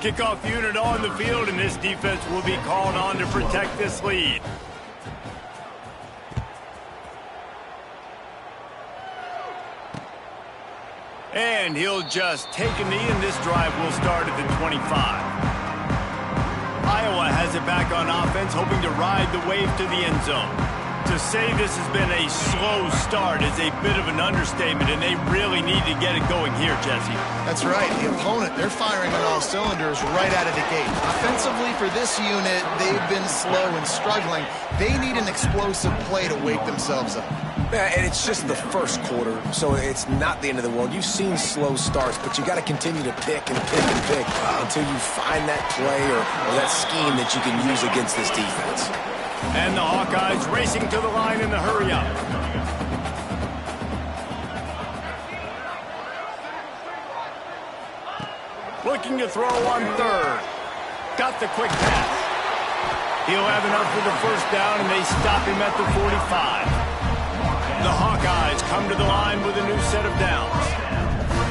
Kickoff unit on the field, and this defense will be called on to protect this lead. And he'll just take a knee, and this drive will start at the 25. Iowa has it back on offense, hoping to ride the wave to the end zone. To say this has been a slow start is a bit of an understatement, and they really need to get it going here, Jesse. That's right. The opponent, they're firing on all cylinders right out of the gate. Offensively, for this unit, they've been slow and struggling. They need an explosive play to wake themselves up. Yeah, and it's just the first quarter, so it's not the end of the world. You've seen slow starts, but you got to continue to pick and pick and pick until you find that play or that scheme that you can use against this defense. And the Hawkeyes racing to the line in the hurry-up. Looking to throw on third. Got the quick pass. He'll have enough for the first down, and they stop him at the 45. The Hawkeyes come to the line with a new set of downs.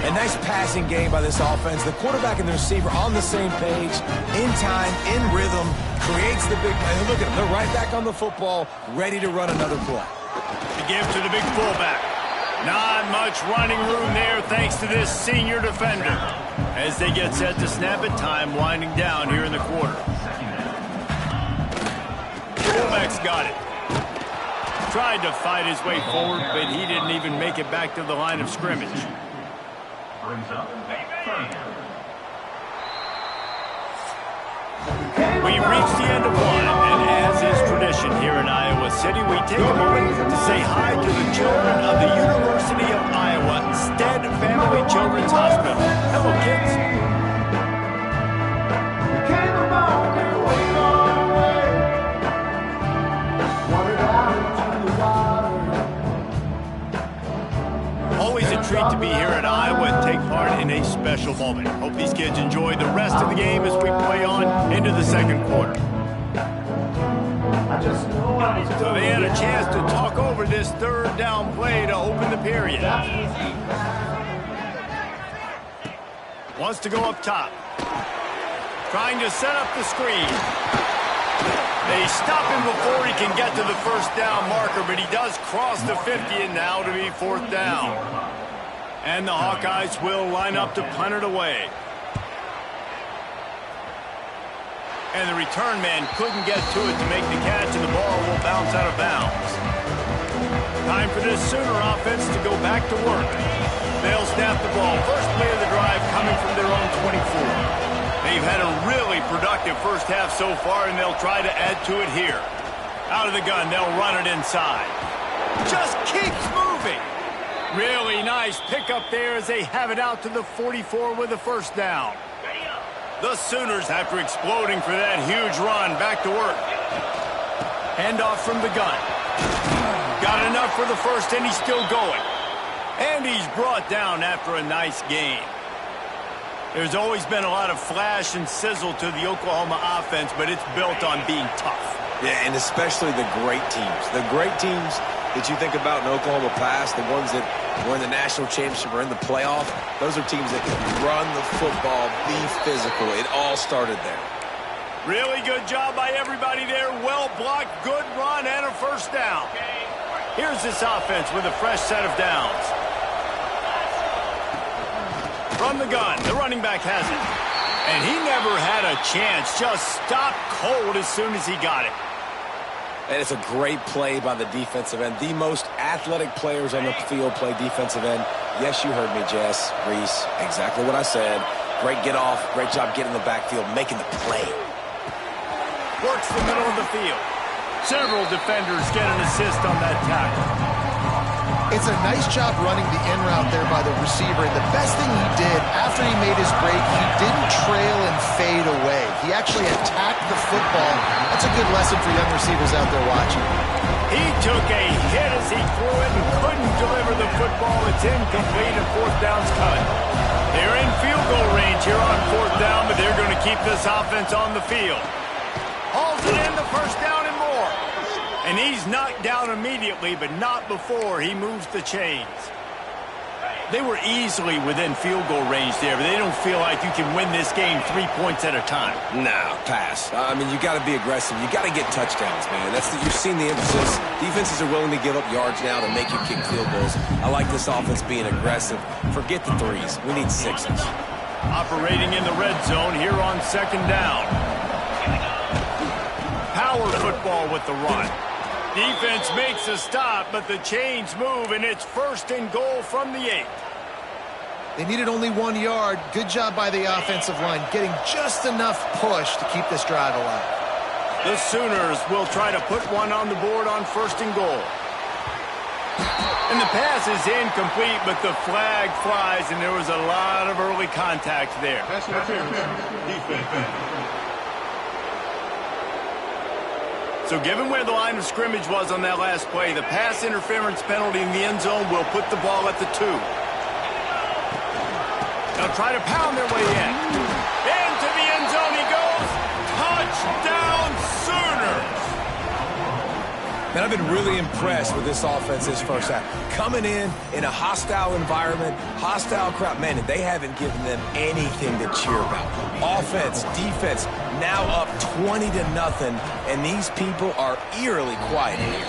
A nice passing game by this offense. The quarterback and the receiver on the same page, in time, in rhythm, creates the big play. Look at them. They're right back on the football, ready to run another play. The give to the big fullback. Not much running room there thanks to this senior defender. As they get set to snap it, time winding down here in the quarter. Fullback's got it. Tried to fight his way forward, but he didn't even make it back to the line of scrimmage. We reached the end of one, and as is tradition here in Iowa City, we take a moment to say hi to the children of the University of Iowa Stead Family Children's Hospital. Hello, kids. Always a treat to be here at Iowa and take part in a special moment. Hope these kids enjoy the rest of the game as we play on into the second quarter. So they had a chance to talk over this third down play to open the period. Wants to go up top. Trying to set up the screen. They stop him before he can get to the first down marker, but he does cross the 50 and now to be fourth down. And the Hawkeyes will line up to punt it away. And the return man couldn't get to it to make the catch, and the ball will bounce out of bounds. Time for this Sooner offense to go back to work. They'll snap the ball. First play of the drive coming from their own 24. They've had a really productive first half so far, and they'll try to add to it here. Out of the gun, they'll run it inside. Just keeps moving. Really nice pickup there as they have it out to the 44 with the first down. The Sooners, after exploding for that huge run, back to work. Handoff from the gun. Got enough for the first, and he's still going. And he's brought down after a nice gain. There's always been a lot of flash and sizzle to the Oklahoma offense, but it's built on being tough. Yeah, and especially the great teams. The great teams that you think about in Oklahoma past, the ones that were in the national championship or in the playoff, those are teams that can run the football, be physical. It all started there. Really good job by everybody there. Well blocked, good run, and a first down. Here's this offense with a fresh set of downs. From the gun, the running back has it. And he never had a chance. Just stopped cold as soon as he got it. And it's a great play by the defensive end. The most athletic players on the field play defensive end. Yes, you heard me, Jess, Reese. Exactly what I said. Great get off. Great job getting in the backfield, making the play. Works the middle of the field. Several defenders get an assist on that tackle. It's a nice job running the in route there by the receiver. And the best thing he did after he made his break, he didn't trail and fade away. He actually attacked the football. That's a good lesson for young receivers out there watching. He took a hit as he threw it and couldn't deliver the football. It's incomplete and fourth down's cut. They're in field goal range here on fourth down, but they're going to keep this offense on the field. Hauls it in, the first down and more. And he's knocked down immediately, but not before he moves the chains. They were easily within field goal range there, but they don't feel like you can win this game 3 points at a time. No, pass. I mean, you got to be aggressive. You got to get touchdowns, man. You've seen the emphasis. Defenses are willing to give up yards now to make you kick field goals. I like this offense being aggressive. Forget the threes. We need sixes. Operating in the red zone here on second down. Power football with the run. Defense makes a stop, but the chains move, and it's 1st and goal from the 8. They needed only 1 yard. Good job by the offensive line, getting just enough push to keep this drive alive. The Sooners will try to put one on the board on 1st and goal. And the pass is incomplete, but the flag flies, and there was a lot of early contact there. So given where the line of scrimmage was on that last play, the pass interference penalty in the end zone will put the ball at the 2. They'll try to pound their way in. Into the end zone he goes. Touchdown Sooners! Man, I've been really impressed with this offense this first half. Coming in a hostile environment, hostile crowd. Man, they haven't given them anything to cheer about. Offense, defense, now up 20-0, and these people are eerily quiet here.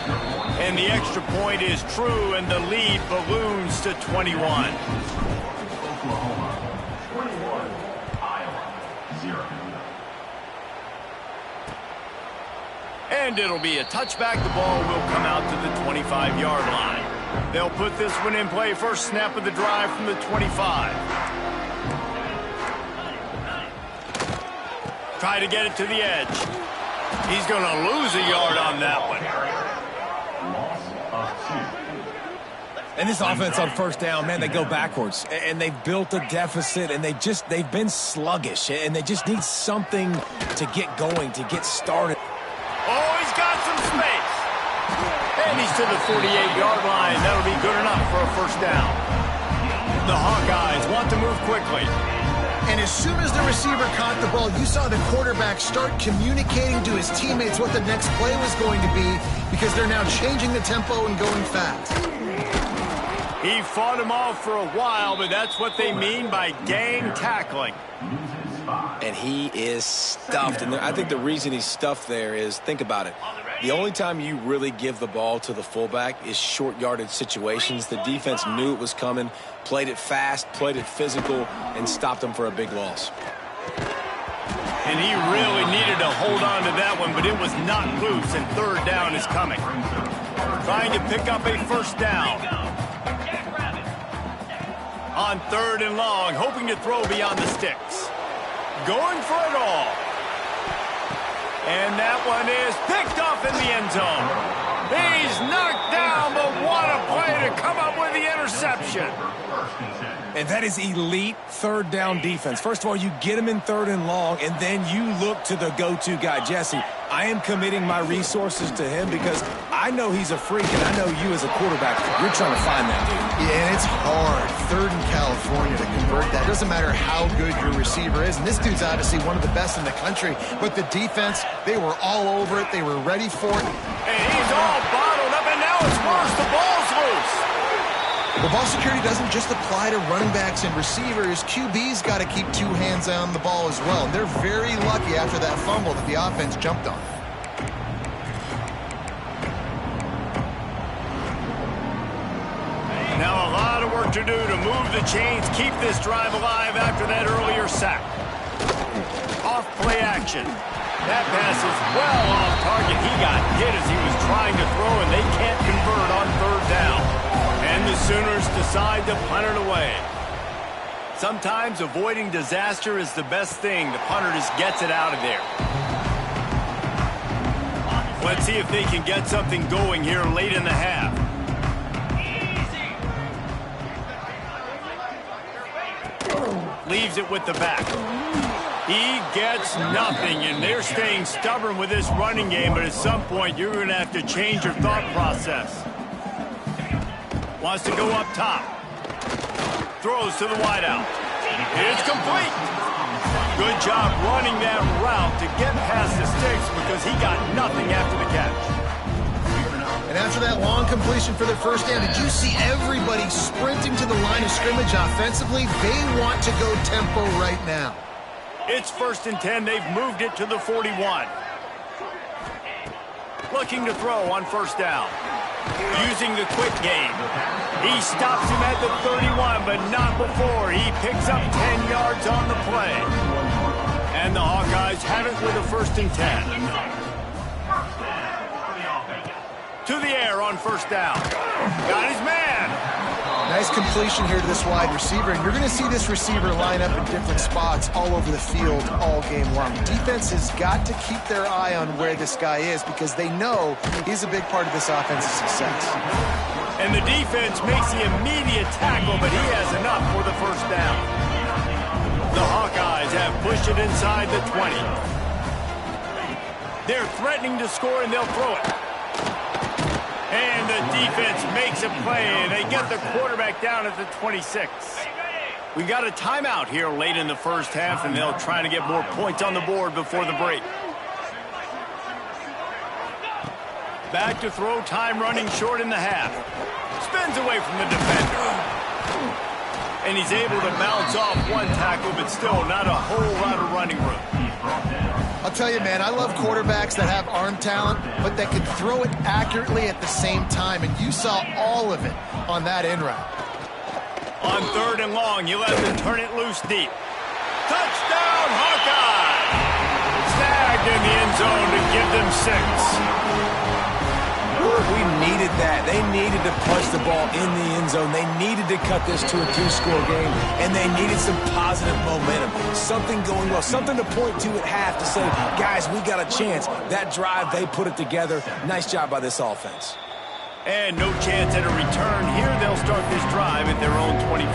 And the extra point is true, and the lead balloons to 21. And it'll be a touchback. The ball will come out to the 25-yard line. They'll put this one in play. First snap of the drive from the 25. Try to get it to the edge. He's going to lose a yard on that one. And this offense on 1st down, man, they go backwards. And they've built a deficit, and they've been sluggish. And they just need something to get going, to get started. Oh, he's got some space. And he's to the 48-yard line. That'll be good enough for a 1st down. The Hawkeyes want to move quickly. And as soon as the receiver caught the ball, you saw the quarterback start communicating to his teammates what the next play was going to be, because they're now changing the tempo and going fast. He fought him off for a while, but that's what they mean by gang tackling. And he is stuffed. And I think the reason he's stuffed there is, think about it. The only time you really give the ball to the fullback is short yardage situations. The defense knew it was coming, played it fast, played it physical, and stopped him for a big loss. And he really needed to hold on to that one, but it was not loose, and 3rd down is coming. Trying to pick up a 1st down. On 3rd and long, hoping to throw beyond the sticks. Going for it all. And that one is picked off in the end zone. He's knocked down, but what a play to come up with the interception. And that is elite 3rd down defense. First of all, you get him in 3rd and long, and then you look to the go-to guy, Jesse. I am committing my resources to him because I know he's a freak, and I know you as a quarterback, you're trying to find that dude. Yeah, and it's hard, 3rd in California, to convert that. It doesn't matter how good your receiver is, and this dude's obviously one of the best in the country, but the defense, they were all over it. They were ready for it. And he's all bottled up, and now it's worse. The ball's loose. The ball security doesn't just apply to running backs and receivers. QB's got to keep 2 hands on the ball as well. And they're very lucky after that fumble that the offense jumped on. Now a lot of work to do to move the chains, keep this drive alive after that earlier sack. Off play action. That pass is well off target. He got hit as he was trying to throw, and they can't convert on 3rd down. And the Sooners decide to punt it away. Sometimes avoiding disaster is the best thing. The punter just gets it out of there. Let's see if they can get something going here late in the half. Leaves it with the back. He gets nothing, and they're staying stubborn with this running game, but at some point you're going to have to change your thought process. Wants to go up top. Throws to the wideout. It's complete. Good job running that route to get past the sticks because he got nothing after the catch. And after that long completion for their first down, did you see everybody sprinting to the line of scrimmage offensively? They want to go tempo right now. It's 1st and 10. They've moved it to the 41. Looking to throw on 1st down. Using the quick game. He stops him at the 31, but not before. He picks up 10 yards on the play. And the Hawkeyes have it with a 1st and 10. To the air on 1st down. Got his man. Nice completion here to this wide receiver, and you're going to see this receiver line up in different spots all over the field all game long. Defense has got to keep their eye on where this guy is because they know he's a big part of this offense's success. And the defense makes the immediate tackle, but he has enough for the 1st down. The Hawkeyes have pushed it inside the 20. They're threatening to score, and they'll throw it. And the defense makes a play, and they get the quarterback down at the 26. We got a timeout here late in the first half, and they'll try to get more points on the board before the break. Back to throw, time running short in the half. Spins away from the defender. And he's able to bounce off one tackle, but still not a whole lot of running room. I'll tell you, man, I love quarterbacks that have arm talent, but that can throw it accurately at the same time, and you saw all of it on that in route. On 3rd and long, you'll have to turn it loose deep. Touchdown, Hawkeye! Snagged in the end zone to give them 6. We needed that. They needed to punch the ball in the end zone. They needed to cut this to a 2-score game, and they needed some positive momentum. Something going well, something to point to at half to say, guys, we got a chance. That drive, they put it together. Nice job by this offense. And no chance at a return. Here they'll start this drive at their own 25.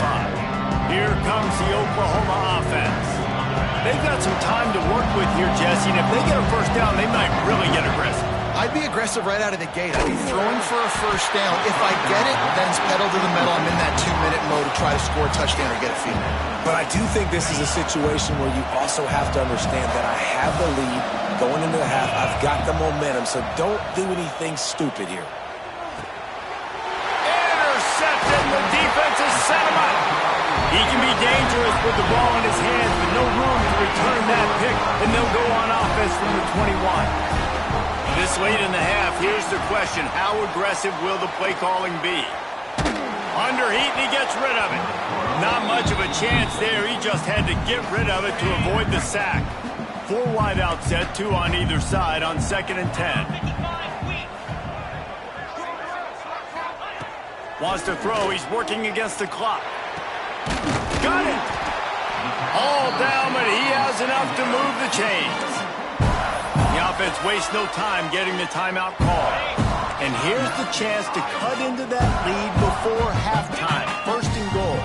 Here comes the Oklahoma offense. They've got some time to work with here, Jesse, and if they get a 1st down, they might really get aggressive. I'd be aggressive right out of the gate. I'd be throwing for a 1st down. If I get it, then it's pedal to the metal. I'm in that 2-minute mode to try to score a touchdown or get a field. But I do think this is a situation where you also have to understand that I have the lead going into the half. I've got the momentum, so don't do anything stupid here. Intercepted. The defense has set him up. He can be dangerous with the ball in his hands, but no room to return that pick, and they'll go on offense from the 21. This late in the half, here's the question. How aggressive will the play calling be? Under heat, and he gets rid of it. Not much of a chance there. He just had to get rid of it to avoid the sack. 4 wide out set, 2 on either side on 2nd and 10. Wants to throw. He's working against the clock. Got it! All down, but he has enough to move the chains. The offense wastes no time getting the timeout call. And here's the chance to cut into that lead before halftime. 1st and goal.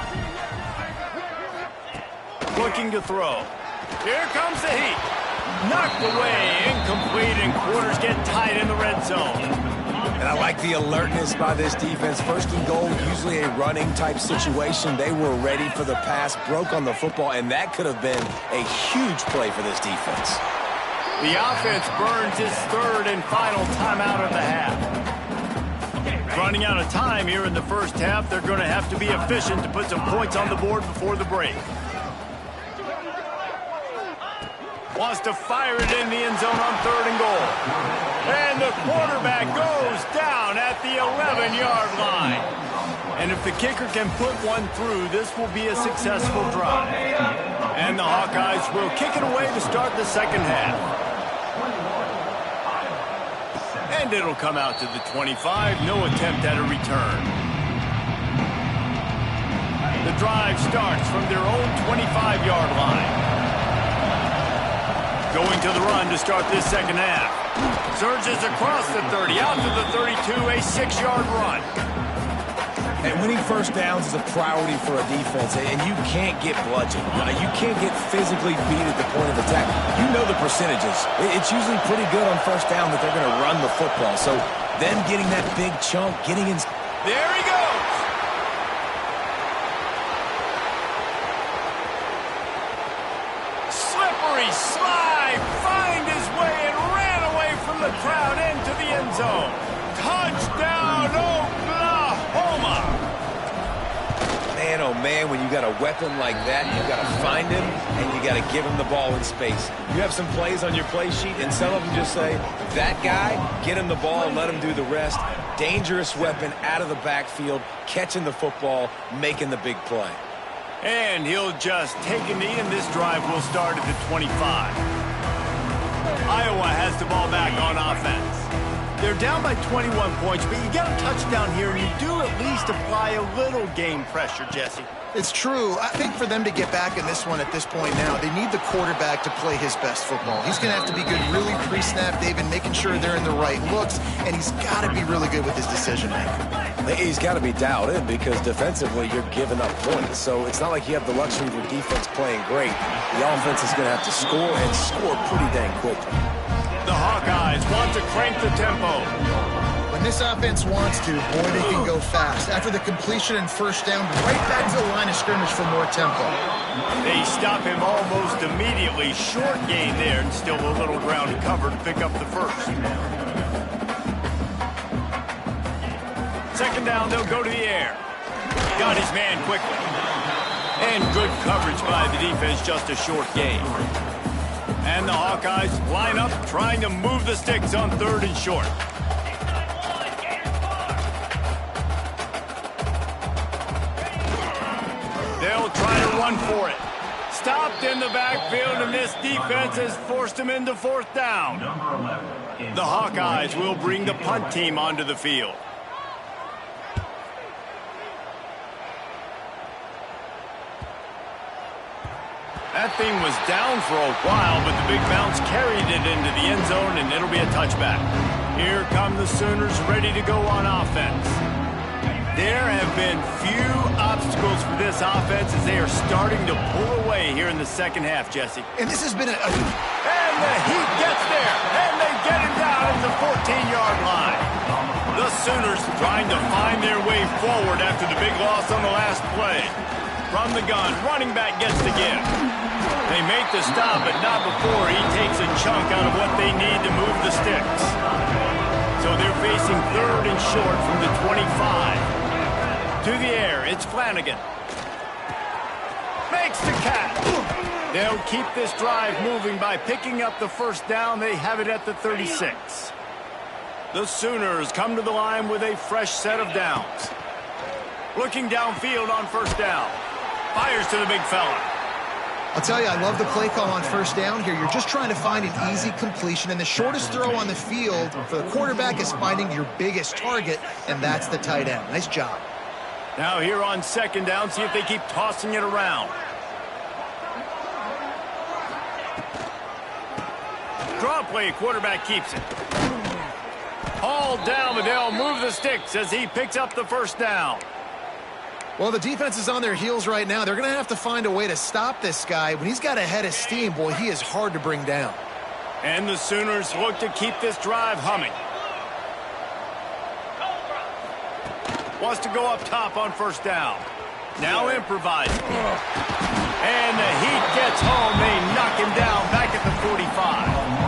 Looking to throw. Here comes the heat. Knocked away, incomplete, and quarters get tight in the red zone. And I like the alertness by this defense. 1st and goal, usually a running type situation. They were ready for the pass, broke on the football, and that could have been a huge play for this defense. The offense burns its 3rd and final timeout of the half. Running out of time here in the first half, they're going to have to be efficient to put some points on the board before the break. Wants to fire it in the end zone on 3rd and goal. And the quarterback goes down at the 11-yard line. And if the kicker can put one through, this will be a successful drive. And the Hawkeyes will kick it away to start the second half. And it'll come out to the 25. No attempt at a return. The drive starts from their own 25-yard line. Going to the run to start this second half. Surges across the 30, out to the 32, a 6-yard run. And winning 1st downs is a priority for a defense, and you can't get bludgeoned. You can't get physically beat at the point of attack. You know the percentages. It's usually pretty good on 1st down that they're going to run the football. So them getting that big chunk, getting in. There he goes. Slippery slide, find his way and ran away from the crowd into the end zone. Touchdown! man, when you got a weapon like that, you got to find him and you got to give him the ball in space. You have some plays on your play sheet, and some of them just say, that guy, get him the ball and let him do the rest. Dangerous weapon out of the backfield, catching the football, making the big play. And he'll just take a knee, and this drive will start at the 25. Iowa has the ball back on offense. They're down by 21 points, but you get a touchdown here, and you do at least apply a little game pressure, Jesse. It's true. I think for them to get back in this one at this point now, they need the quarterback to play his best football. He's going to have to be good really pre-snap, David, making sure they're in the right looks, and he's got to be really good with his decision-making. He's got to be dialed in because defensively you're giving up points. So it's not like you have the luxury of your defense playing great. The offense is going to have to score and score pretty dang quickly. The Hawkeyes want to crank the tempo. When this offense wants to, boy, they can go fast. After the completion and first down, right back to the line of scrimmage for more tempo. They stop him almost immediately. Short gain there, and still a little ground to cover to pick up the first. Second down, they'll go to the air. Got his man quickly. And good coverage by the defense, just a short gain. And the Hawkeyes line up, trying to move the sticks on third and short. They'll try to run for it. Stopped in the backfield, and this defense has forced him into fourth down. The Hawkeyes will bring the punt team onto the field. That thing was down for a while, but the big bounce carried it into the end zone, and it'll be a touchback. Here come the Sooners ready to go on offense. There have been few obstacles for this offense as they are starting to pull away here in the second half, Jesse. And this has been And the Heat gets there, and they get him down at the 14-yard line. The Sooners trying to find their way forward after the big loss on the last play. From the gun, running back gets the give. They make the stop, but not before he takes a chunk out of what they need to move the sticks. So they're facing third and short from the 25. To the air, it's Flanagan. Makes the catch. They'll keep this drive moving by picking up the first down. They have it at the 36. The Sooners come to the line with a fresh set of downs. Looking downfield on first down. Fires to the big fella. I'll tell you, I love the play call on first down here. You're just trying to find an easy completion, and the shortest throw on the field for the quarterback is finding your biggest target, and that's the tight end. Nice job. Now here on second down, see if they keep tossing it around. Draw play, quarterback keeps it. Hauled down, but they'll move the sticks as he picks up the first down. Well, the defense is on their heels right now. They're going to have to find a way to stop this guy. When he's got a head of steam, boy, he is hard to bring down. And the Sooners look to keep this drive humming. Wants to go up top on first down. Now improvising. And the Heat gets home. They knock him down back at the 45.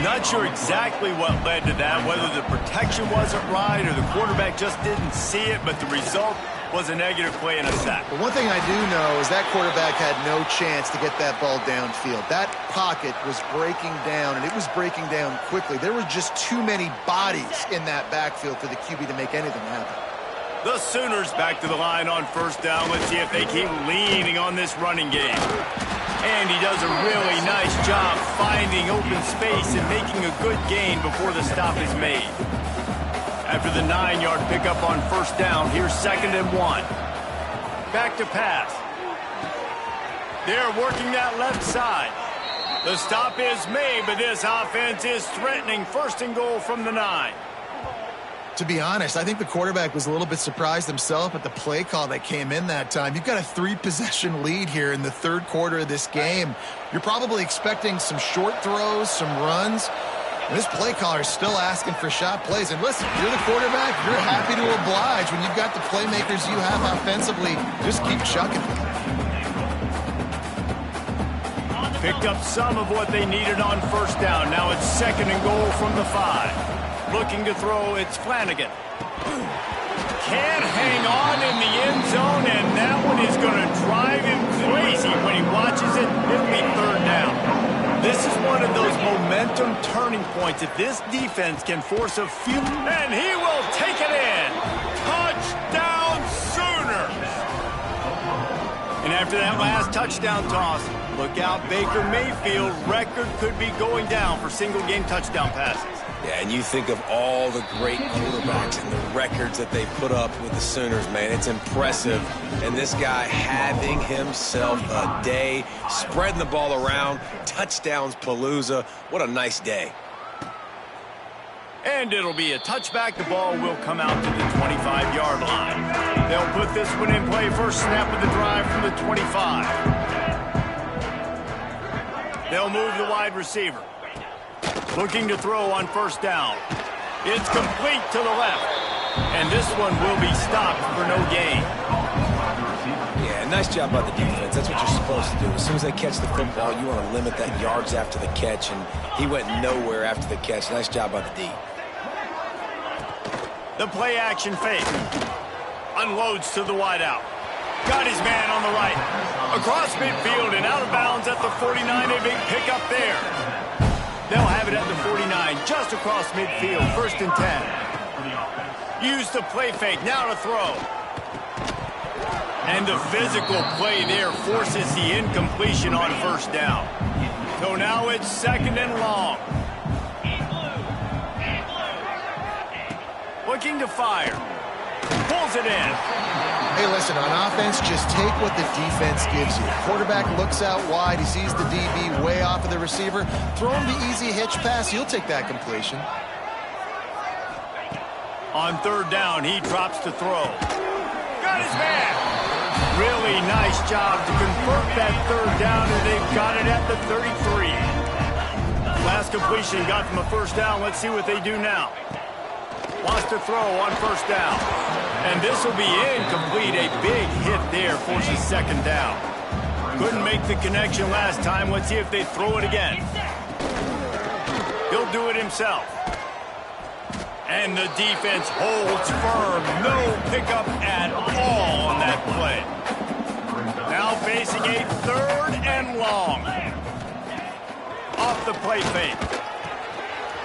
Not sure exactly what led to that, whether the protection wasn't right or the quarterback just didn't see it, but the result was a negative play and a sack. But one thing I do know is that quarterback had no chance to get that ball downfield. That pocket was breaking down, and it was breaking down quickly. There were just too many bodies in that backfield for the QB to make anything happen. The Sooners back to the line on first down. Let's see if they keep leaning on this running game. And he does a really nice job finding open space and making a good gain before the stop is made. After the 9-yard pickup on first down, here's 2nd and 1. Back to pass. They're working that left side. The stop is made, but this offense is threatening 1st and goal from the 9. To be honest, I think the quarterback was a little bit surprised himself at the play call that came in that time. You've got a 3-possession lead here in the third quarter of this game. You're probably expecting some short throws, some runs. And this play caller is still asking for shot plays. And listen, you're the quarterback. You're happy to oblige when you've got the playmakers you have offensively. Just keep chucking. Picked up some of what they needed on first down. Now it's 2nd and goal from the 5. Looking to throw, it's Flanagan. Can't hang on in the end zone, and that is going to drive him crazy when he watches it. It'll be third down. This is one of those momentum turning points. If this defense can force a few, and he will take it in. Touchdown Sooners! And after that last touchdown toss, look out, Baker Mayfield. Record could be going down for single-game touchdown passes. Yeah, and you think of all the great quarterbacks and the records that they put up with the Sooners, man. It's impressive. And this guy having himself a day, spreading the ball around, touchdowns palooza. What a nice day. And it'll be a touchback. The ball will come out to the 25-yard line. They'll put this one in play. First snap of the drive from the 25. They'll move the wide receiver. Looking to throw on first down. It's complete to the left. And this one will be stopped for no gain. Yeah, nice job by the defense. That's what you're supposed to do. As soon as they catch the football, you want to limit that yards after the catch, and he went nowhere after the catch. Nice job by the D. The play action fake. Unloads to the wideout. Got his man on the right. Across midfield and out of bounds at the 49. A big pickup there. They'll have it at the 49, just across midfield, 1st and 10. Use the play fake, now to throw. And the physical play there forces the incompletion on first down. So now it's 2nd and long. Looking to fire. Pulls it in. Hey, listen, on offense, just take what the defense gives you. Quarterback looks out wide. He sees the DB way off of the receiver. Throw him the easy hitch pass. He'll take that completion. On third down, he drops to throw. Got his man. Really nice job to convert that third down, and they've got it at the 33. Last completion got them a first down. Let's see what they do now. Wants to throw on first down. And this will be incomplete. A big hit there forces 2nd down. Couldn't make the connection last time. Let's see if they throw it again. He'll do it himself. And the defense holds firm. No pickup at all on that play. Now facing a 3rd and long. Off the play fake.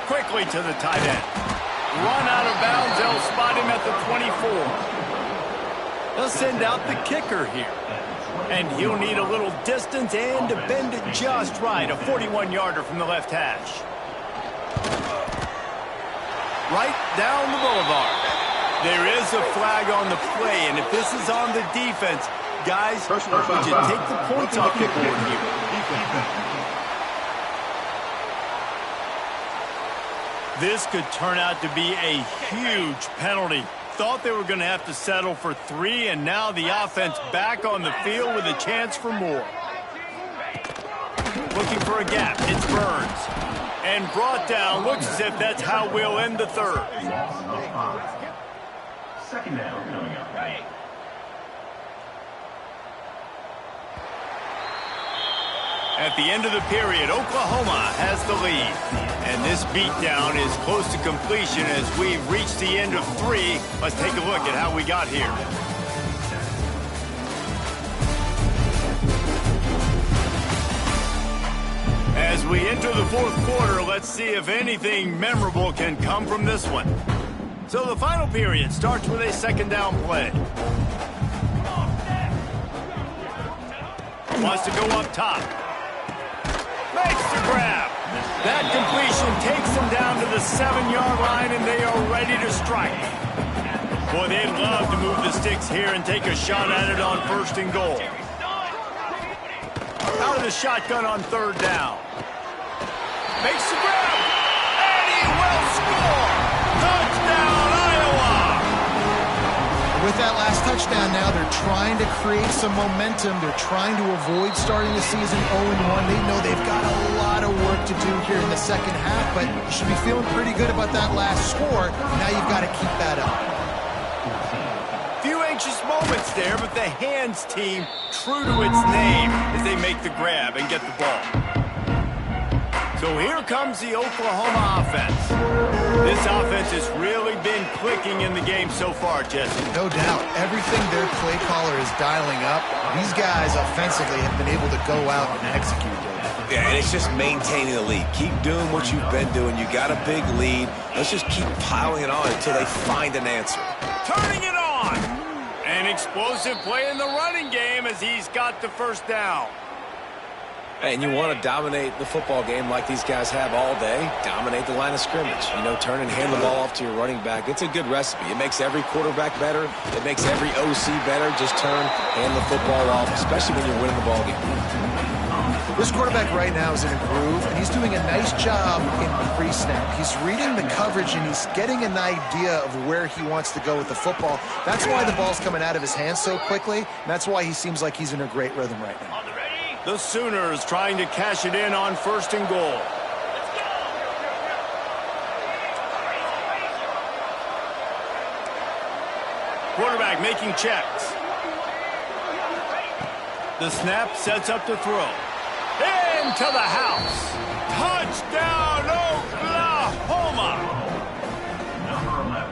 Quickly to the tight end. Run out of bounds. They'll spot him at the 24. They'll send out the kicker here. And he'll need a little distance and to bend it just right. A 41-yarder from the left hash. Right down the boulevard. There is a flag on the play, and if this is on the defense, guys, would you take the points off the board here? This could turn out to be a huge penalty. Thought they were going to have to settle for 3, and now the offense back on the field with a chance for more. Looking for a gap. It's Burns. And brought down. Looks as if that's how we'll end the 3rd. 2nd down coming up. At the end of the period, Oklahoma has the lead. And this beatdown is close to completion as we've reached the end of 3. Let's take a look at how we got here. As we enter the 4th quarter, let's see if anything memorable can come from this one. So the final period starts with a 2nd down play. Wants to go up top. Makes the grab. That completion takes them down to the 7-yard line, and they are ready to strike. Boy, they'd love to move the sticks here and take a shot at it on 1st and goal. Out of the shotgun on 3rd down. Makes the grab, and he will score! Touchdown, Iowa! With that last touchdown now, they're trying to create some momentum. They're trying to avoid starting the season 0-1. They know they've got a lot of work to do here in the 2nd half, but you should be feeling pretty good about that last score. Now you've got to keep that up. Few anxious moments there, but the hands team, true to its name, as they make the grab and get the ball. So here comes the Oklahoma offense. This offense has really been clicking in the game so far, Jesse. No doubt. Everything their play caller is dialing up, these guys offensively have been able to go out and execute. Yeah, and it's just maintaining the lead. Keep doing what you've been doing. You got a big lead. Let's just keep piling it on until they find an answer. Turning it on. An explosive play in the running game as he's got the first down. And you want to dominate the football game like these guys have all day. Dominate the line of scrimmage. You know, turn and hand the ball off to your running back. It's a good recipe. It makes every quarterback better. It makes every OC better. Just turn, hand the football off, especially when you're winning the ball game. This quarterback right now is in a groove, and he's doing a nice job in pre-snap. He's reading the coverage, and he's getting an idea of where he wants to go with the football. That's why the ball's coming out of his hands so quickly, and that's why he seems like he's in a great rhythm right now. The Sooners trying to cash it in on 1st and goal. Quarterback making checks. The snap sets up to throw. Into the house. Touchdown, Oklahoma!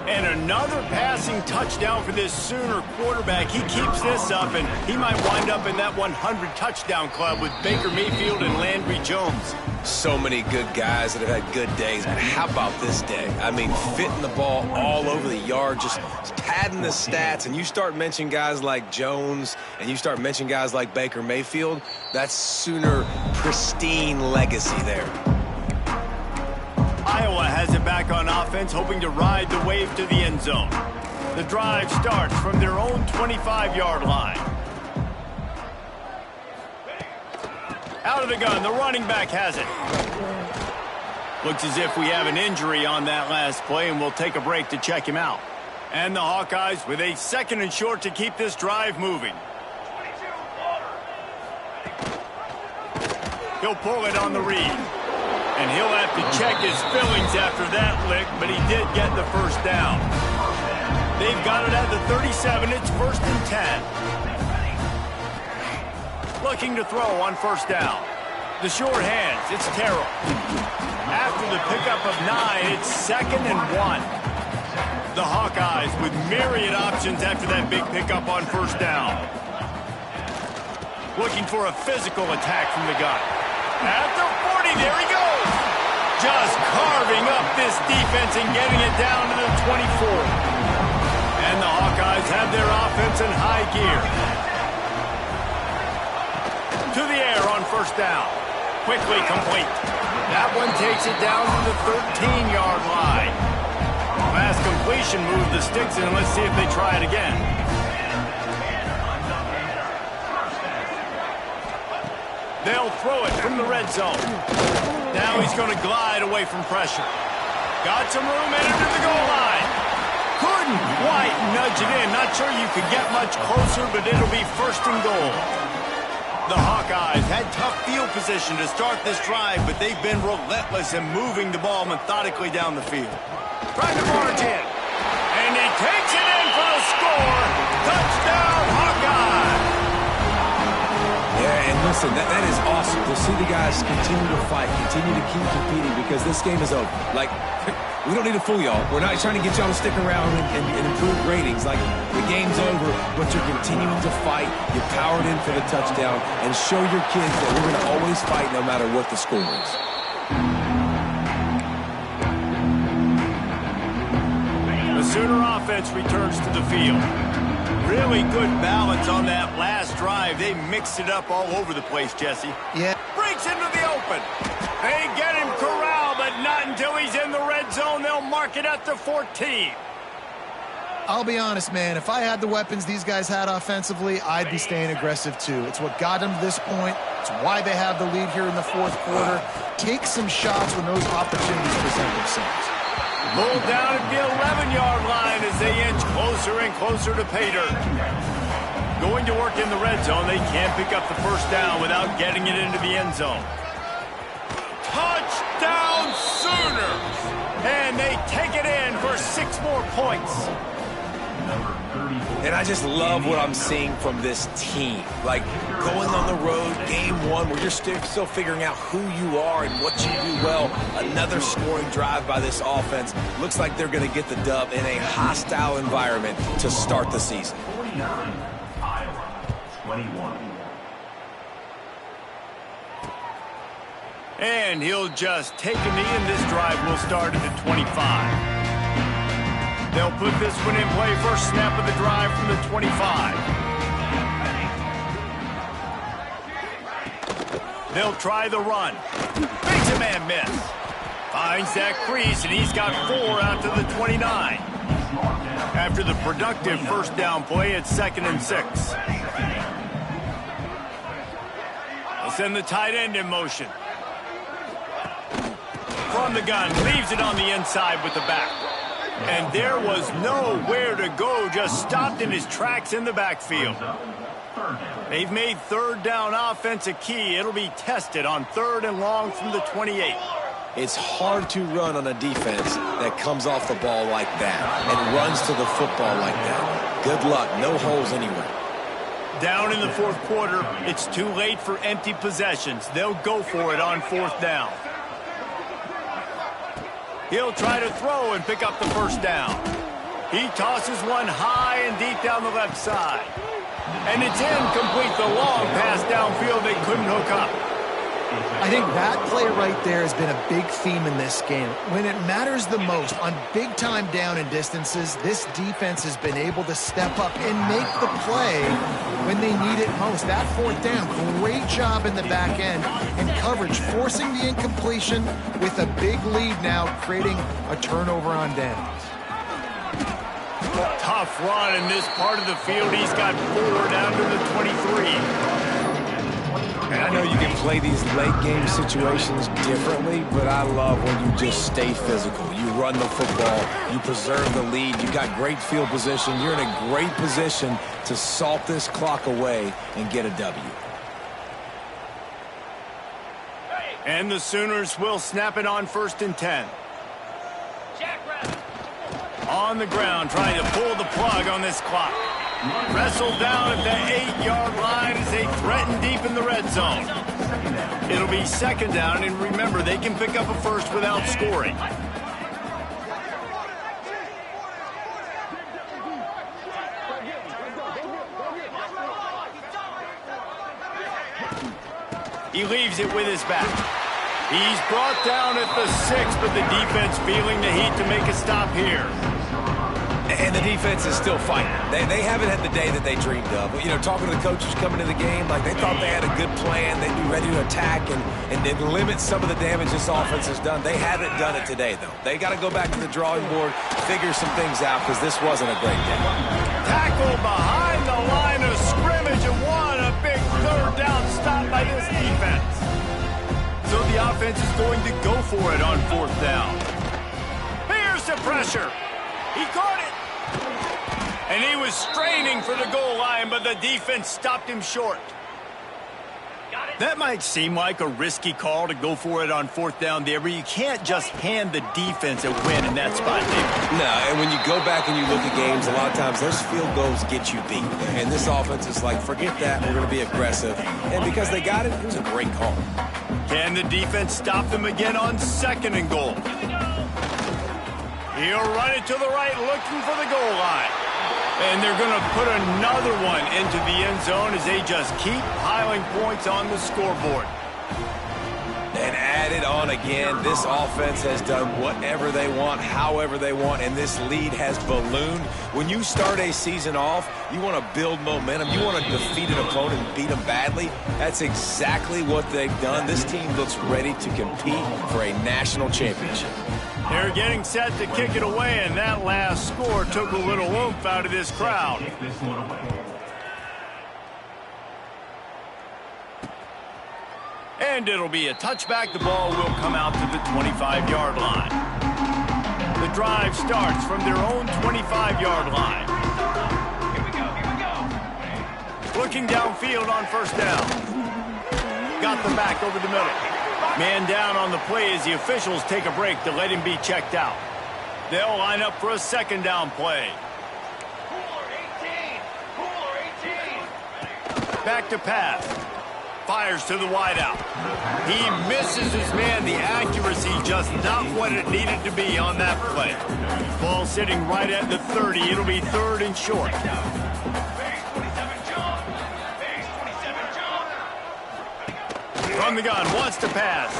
And another passing touchdown for this Sooner quarterback. He keeps this up, and he might wind up in that 100 touchdown club with Baker Mayfield and Landry Jones. So many good guys that have had good days, but how about this day? I mean, fitting the ball all over the yard, just padding the stats, and you start mentioning guys like Jones, and you start mentioning guys like Baker Mayfield, that's Sooner pristine legacy there. Iowa has it back on offense, hoping to ride the wave to the end zone. The drive starts from their own 25-yard line. Out of the gun, the running back has it. Looks as if we have an injury on that last play, and we'll take a break to check him out. And the Hawkeyes with a 2nd and short to keep this drive moving. He'll pull it on the read. And he'll have to check his fillings after that lick, but he did get the first down. They've got it at the 37. It's 1st and 10. Looking to throw on 1st down. The short hands, it's Terrell. After the pickup of 9, it's 2nd and 1. The Hawkeyes with myriad options after that big pickup on 1st down. Looking for a physical attack from the gun. At the 40, there he goes. Just carving up this defense and getting it down to the 24. And the Hawkeyes have their offense in high gear. To the air on 1st down. Quickly complete. That one takes it down to the 13-yard line. Last completion moved the sticks in. Let's see if they try it again. They'll throw it from the red zone. Now he's going to glide away from pressure. Got some room and into the goal line. Couldn't quite nudge it in. Not sure you could get much closer, but it'll be 1st and goal. The Hawkeyes had tough field position to start this drive, but they've been relentless in moving the ball methodically down the field. Trying to barge in. And he takes it in for the score. Touchdown, Hawkeyes! Yeah, and listen, that is awesome to see the guys continue to fight, continue to keep competing, because this game is over. Like, we don't need to fool y'all. We're not trying to get y'all to stick around and improve ratings. Like, the game's over, but you're continuing to fight. You powered in for the touchdown, and show your kids that we're going to always fight no matter what the score is. The Sooner offense returns to the field. Really good balance on that last drive. They mixed it up all over the place, Jesse. Yeah. Breaks into the open. They get him corralled, but not until he's in the red zone. They'll mark it at the 14. I'll be honest, man. If I had the weapons these guys had offensively, I'd be staying aggressive too. It's what got them to this point. It's why they have the lead here in the 4th quarter. Take some shots when those opportunities present themselves. Pulled down at the 11-yard line as they inch closer and closer to pay dirt. Going to work in the red zone. They can't pick up the 1st down without getting it into the end zone. Touchdown Sooners! And they take it in for 6 more points. Number 30. And I just love what I'm seeing from this team. Like, going on the road, game one, where you're still figuring out who you are and what you do well. Another scoring drive by this offense. Looks like they're going to get the dub in a hostile environment to start the season. 49, Iowa, 21. And he'll just take a knee, and this drive will start at the 25. They'll put this one in play. First snap of the drive from the 25. They'll try the run. Makes a man miss. Finds that crease, and he's got 4 out to the 29. After the productive first down play, it's 2nd and 6. They'll send the tight end in motion. From the gun, leaves it on the inside with the back. And there was nowhere to go, just stopped in his tracks in the backfield. They've made 3rd down offense a key. It'll be tested on 3rd and long from the 28. It's hard to run on a defense that comes off the ball like that and runs to the football like that. Good luck. No holes anywhere. Down in the 4th quarter, it's too late for empty possessions. They'll go for it on 4th down. He'll try to throw and pick up the first down. He tosses one high and deep down the left side. And it's incomplete. The long pass downfield they couldn't hook up. I think that play right there has been a big theme in this game. When it matters the most, on big-time down and distances, this defense has been able to step up and make the play when they need it most. That 4th down, great job in the back end and coverage, forcing the incompletion with a big lead now, creating a turnover on downs. Tough run in this part of the field. He's got 4 down to the 23. And I know you can play these late game situations differently, but I love when you just stay physical. You run the football, you preserve the lead, you got great field position. You're in a great position to salt this clock away and get a W. And the Sooners will snap it on 1st and 10. On the ground, trying to pull the plug on this clock. Wrestled down at the 8-yard line as they threaten deep in the red zone. It'll be 2nd down, and remember, they can pick up a first without scoring. He leaves it with his back. He's brought down at the 6, but the defense feeling the heat to make a stop here. And the defense is still fighting. They haven't had the day that they dreamed of. You know, talking to the coaches coming to the game, like they thought they had a good plan. They'd be ready to attack and then limit some of the damage this offense has done. They haven't done it today, though. They got to go back to the drawing board, figure some things out, because this wasn't a great day. Tackle behind the line of scrimmage and a big 3rd down stop by this defense. So the offense is going to go for it on 4th down. Here's the pressure. He caught it. And he was straining for the goal line, but the defense stopped him short. That might seem like a risky call to go for it on 4th down there, but you can't just hand the defense a win in that spot, David. No, and when you go back and you look at games, a lot of times those field goals get you beat. And this offense is like, forget that, we're going to be aggressive. And because they got it, it was a great call. Can the defense stop them again on 2nd and goal? He'll run it to the right, looking for the goal line. And they're going to put another one into the end zone as they just keep piling points on the scoreboard. And add it on again. This offense has done whatever they want, however they want, and this lead has ballooned. When you start a season off, you want to build momentum. You want to defeat an opponent and beat them badly. That's exactly what they've done. This team looks ready to compete for a national championship. They're getting set to kick it away, and that last score took a little oomph out of this crowd. And it'll be a touchback. The ball will come out to the 25-yard line. The drive starts from their own 25-yard line. Here we go. Looking downfield on 1st down. Got the back over the middle. Man down on the play as the officials take a break to let him be checked out. They'll line up for a 2nd down play. back to pass. Fires to the wideout. He misses his man. The accuracy just not what it needed to be on that play. Ball sitting right at the 30. It'll be 3rd and short. From the gun, wants to pass.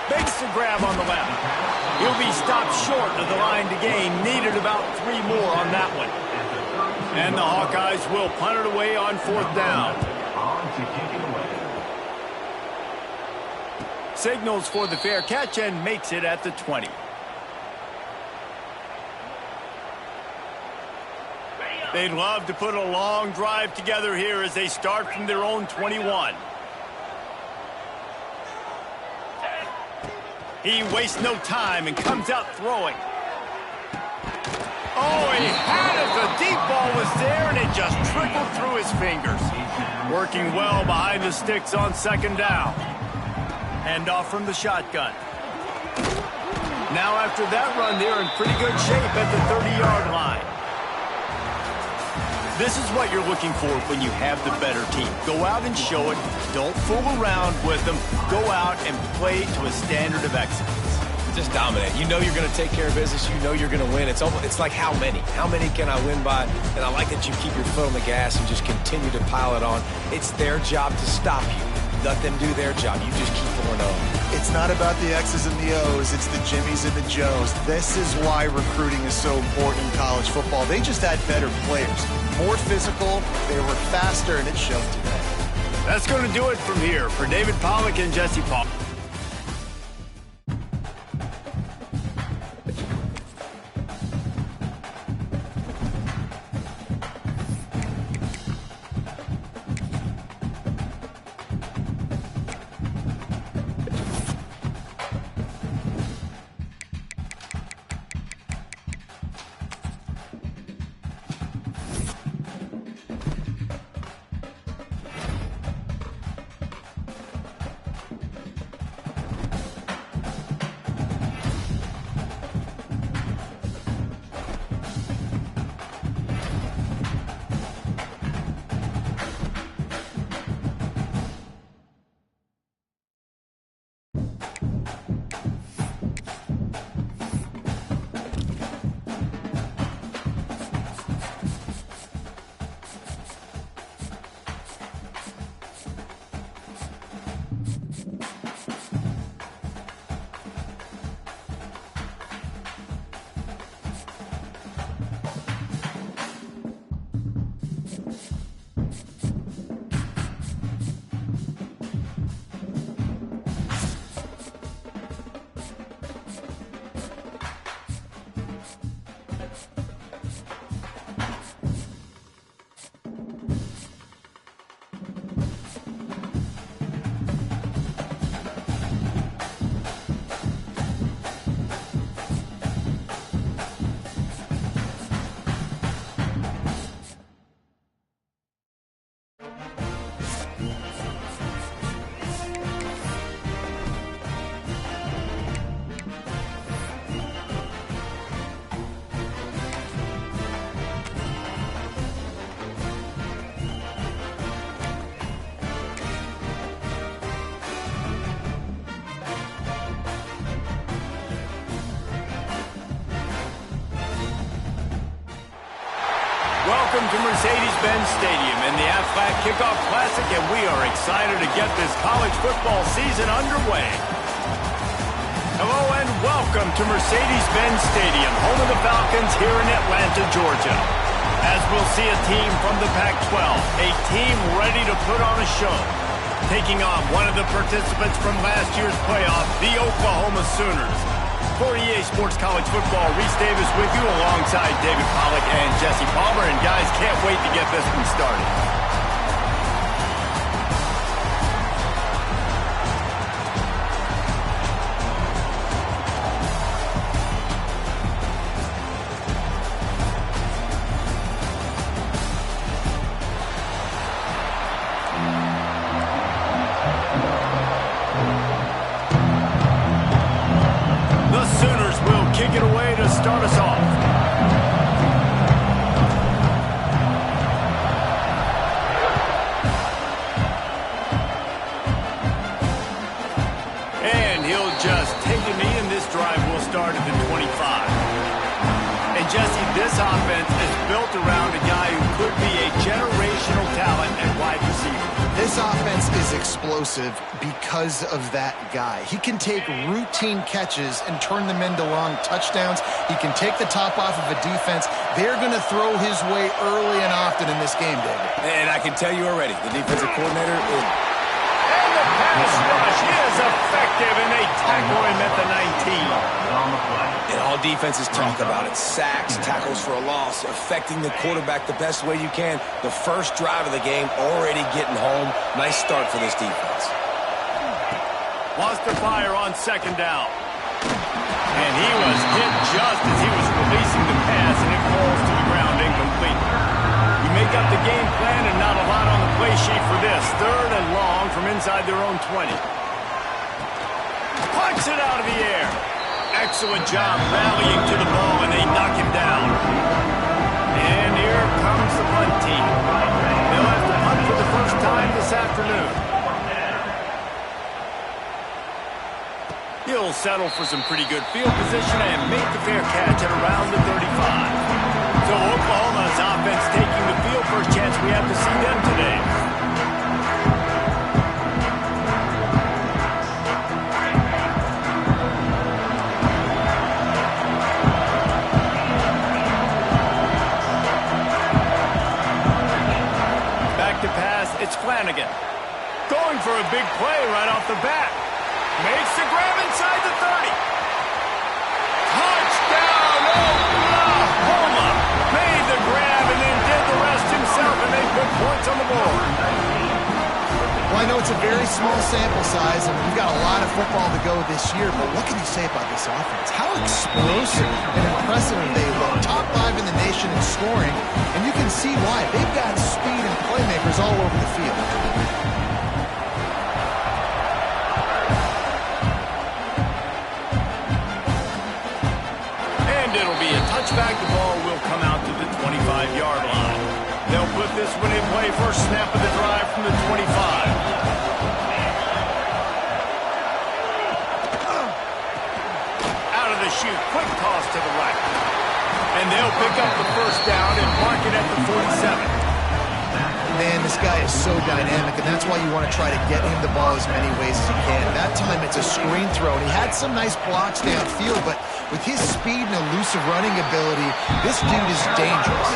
Makes the grab on the left. He'll be stopped short of the line to gain. Needed about 3 more on that one. And the Hawkeyes will punt it away on 4th down. Signals for the fair catch and makes it at the 20. They'd love to put a long drive together here as they start from their own 21. He wastes no time and comes out throwing. Oh, he had it. The deep ball was there, and it just trickled through his fingers. Working well behind the sticks on 2nd down. Hand off from the shotgun. Now after that run, they're in pretty good shape at the 30-yard line. This is what you're looking for when you have the better team. Go out and show it. Don't fool around with them. Go out and play to a standard of excellence. Just dominate. You know you're going to take care of business. You know you're going to win. It's like how many? How many can I win by? And I like that you keep your foot on the gas and just continue to pile it on. It's their job to stop you. Let them do their job. You just keep pouring on. It's not about the X's and the O's. It's the Jimmies and the Joes. This is why recruiting is so important in college football. They just had better players. More physical, they were faster, and it showed today. That's going to do it from here. For David Pollack and Jesse Paul. Welcome to Mercedes-Benz Stadium in the Aflac Kickoff Classic, and we are excited to get this college football season underway. Hello and welcome to Mercedes-Benz Stadium, home of the Falcons here in Atlanta, Georgia. As we'll see a team from the Pac-12, a team ready to put on a show, taking on one of the participants from last year's playoff, the Oklahoma Sooners. For EA Sports College Football, Reese Davis with you alongside David Pollack and Jesse Palmer. And guys, can't wait to get this one started. this offense is built around a guy who could be a generational talent at wide receiver. This offense is explosive because of that guy. He can take routine catches and turn them into long touchdowns. He can take the top off of a defense. They're going to throw his way early and often in this game, David. And I can tell you already, the defensive coordinator is... And the pass rush is effective, and they tackle him at the 19. And all defenses talk about it. Sacks, tackles for a loss, affecting the quarterback the best way you can. The first drive of the game, already getting home. Nice start for this defense. Wants to fire on second down. And he was hit just as he was releasing the pass, and it falls to the ground incomplete. You make up the game plan and not a lot on the play sheet for this. Third and long from inside their own 20. Punts it out of the air. Excellent job rallying to the ball, and they knock him down. And here comes the punt team. They'll have to punt for the first time this afternoon. He'll settle for some pretty good field position and make the fair catch at around the 35. So Oklahoma's offense taking the field. First chance we have to see them today. It's Flanagan. Going for a big play right off the bat. Makes the grab inside the 30. Touchdown, Oklahoma! Made the grab and then did the rest himself, and they put points on the board. Well, I know it's a very small sample size, and we've got a lot of football to go this year, but what can you say about this offense? How explosive and impressive they look. Top 5 in the nation in scoring, and you can see why. They've got speed and playmakers all over the field. And it'll be a touchback. The ball will come out to the 25-yard line. They'll put this one in play. First snap of the drive from the 25. Out of the chute. Quick toss to the right. And they'll pick up the first down and mark it at the 47. Man, this guy is so dynamic, and that's why you want to try to get him the ball as many ways as you can. That time it's a screen throw, and he had some nice blocks downfield, but with his speed and elusive running ability, this dude is dangerous.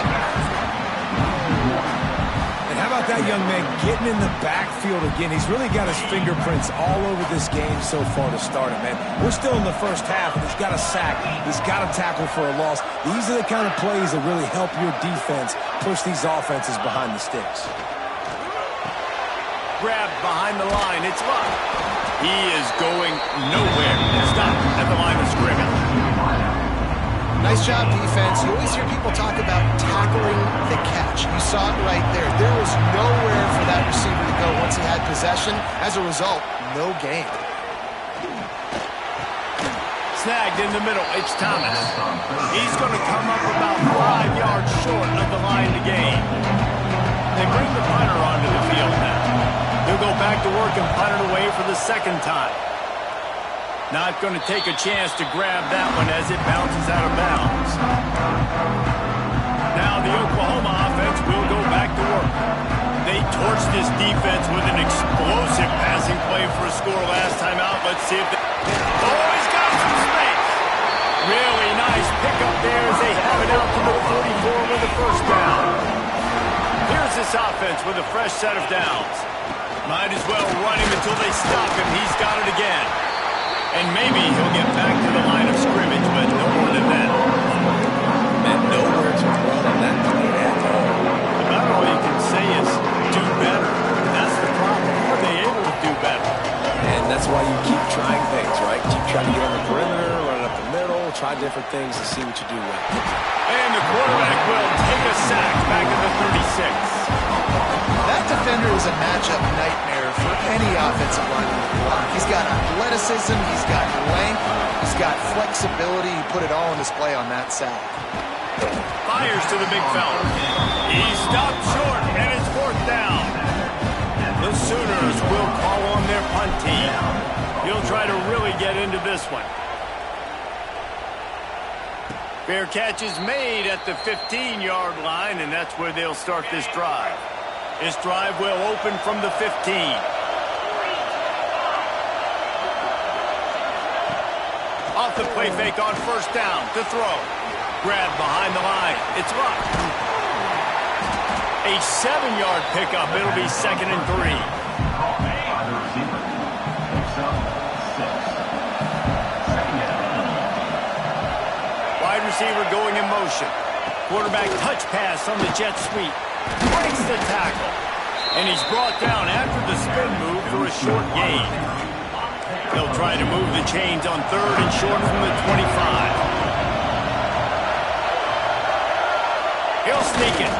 And how about that young man getting in the backfield again? He's really got his fingerprints all over this game so far to start him, man. We're still in the first half, and he's got a sack. He's got a tackle for a loss. These are the kind of plays that really help your defense push these offenses behind the sticks. Grabbed behind the line. It's Luck. He is going nowhere. Stopped at the line of scrimmage. Nice job, defense. You always hear people talk about tackling the catch. You saw it right there. There was nowhere for that receiver to go once he had possession. As a result, no gain. Snagged in the middle. It's Thomas. He's going to come up about 5 yards short of the line to gain. They bring the punter onto the field now. He'll go back to work and punt it away for the second time. Not going to take a chance to grab that one as it bounces out of bounds. Now the Oklahoma offense will go back to work. They torched this defense with an explosive passing play for a score last time out. Let's see if they... Oh, he's got some space. Really nice pickup there as they have it out to the 44 with the first down. Here's this offense with a fresh set of downs. Might as well run him until they stop him. He's got it again. And maybe he'll get back to the line of scrimmage, but no more than that. And nowhere to run on that play at all. About all you can say is do better. That's the problem. Are they able to do better? And that's why you keep trying things, right? Keep trying to get on the perimeter, run up the middle, try different things to see what you do with it. And the quarterback will take a sack back at the 36. That defender is a matchup nightmare for any offensive lineman to block. He's got athleticism, he's got length, he's got flexibility. He put it all on display on that sack. Fires to the big fella. He stopped short, and it's fourth down. The Sooners will call on their punt team. He'll try to really get into this one. Fair catch is made at the 15-yard line, and that's where they'll start this drive. This drive will open from the 15. Off the play fake on first down to throw. Grab behind the line. It's up. A 7-yard pickup. It'll be 2nd and 3. By the receiver. Picks up 6. Second down. Wide receiver going in motion. Quarterback touch pass on the jet sweep. Breaks the tackle. And he's brought down after the spin move for a short gain. They'll try to move the chains on 3rd and short from the 25. He'll sneak it.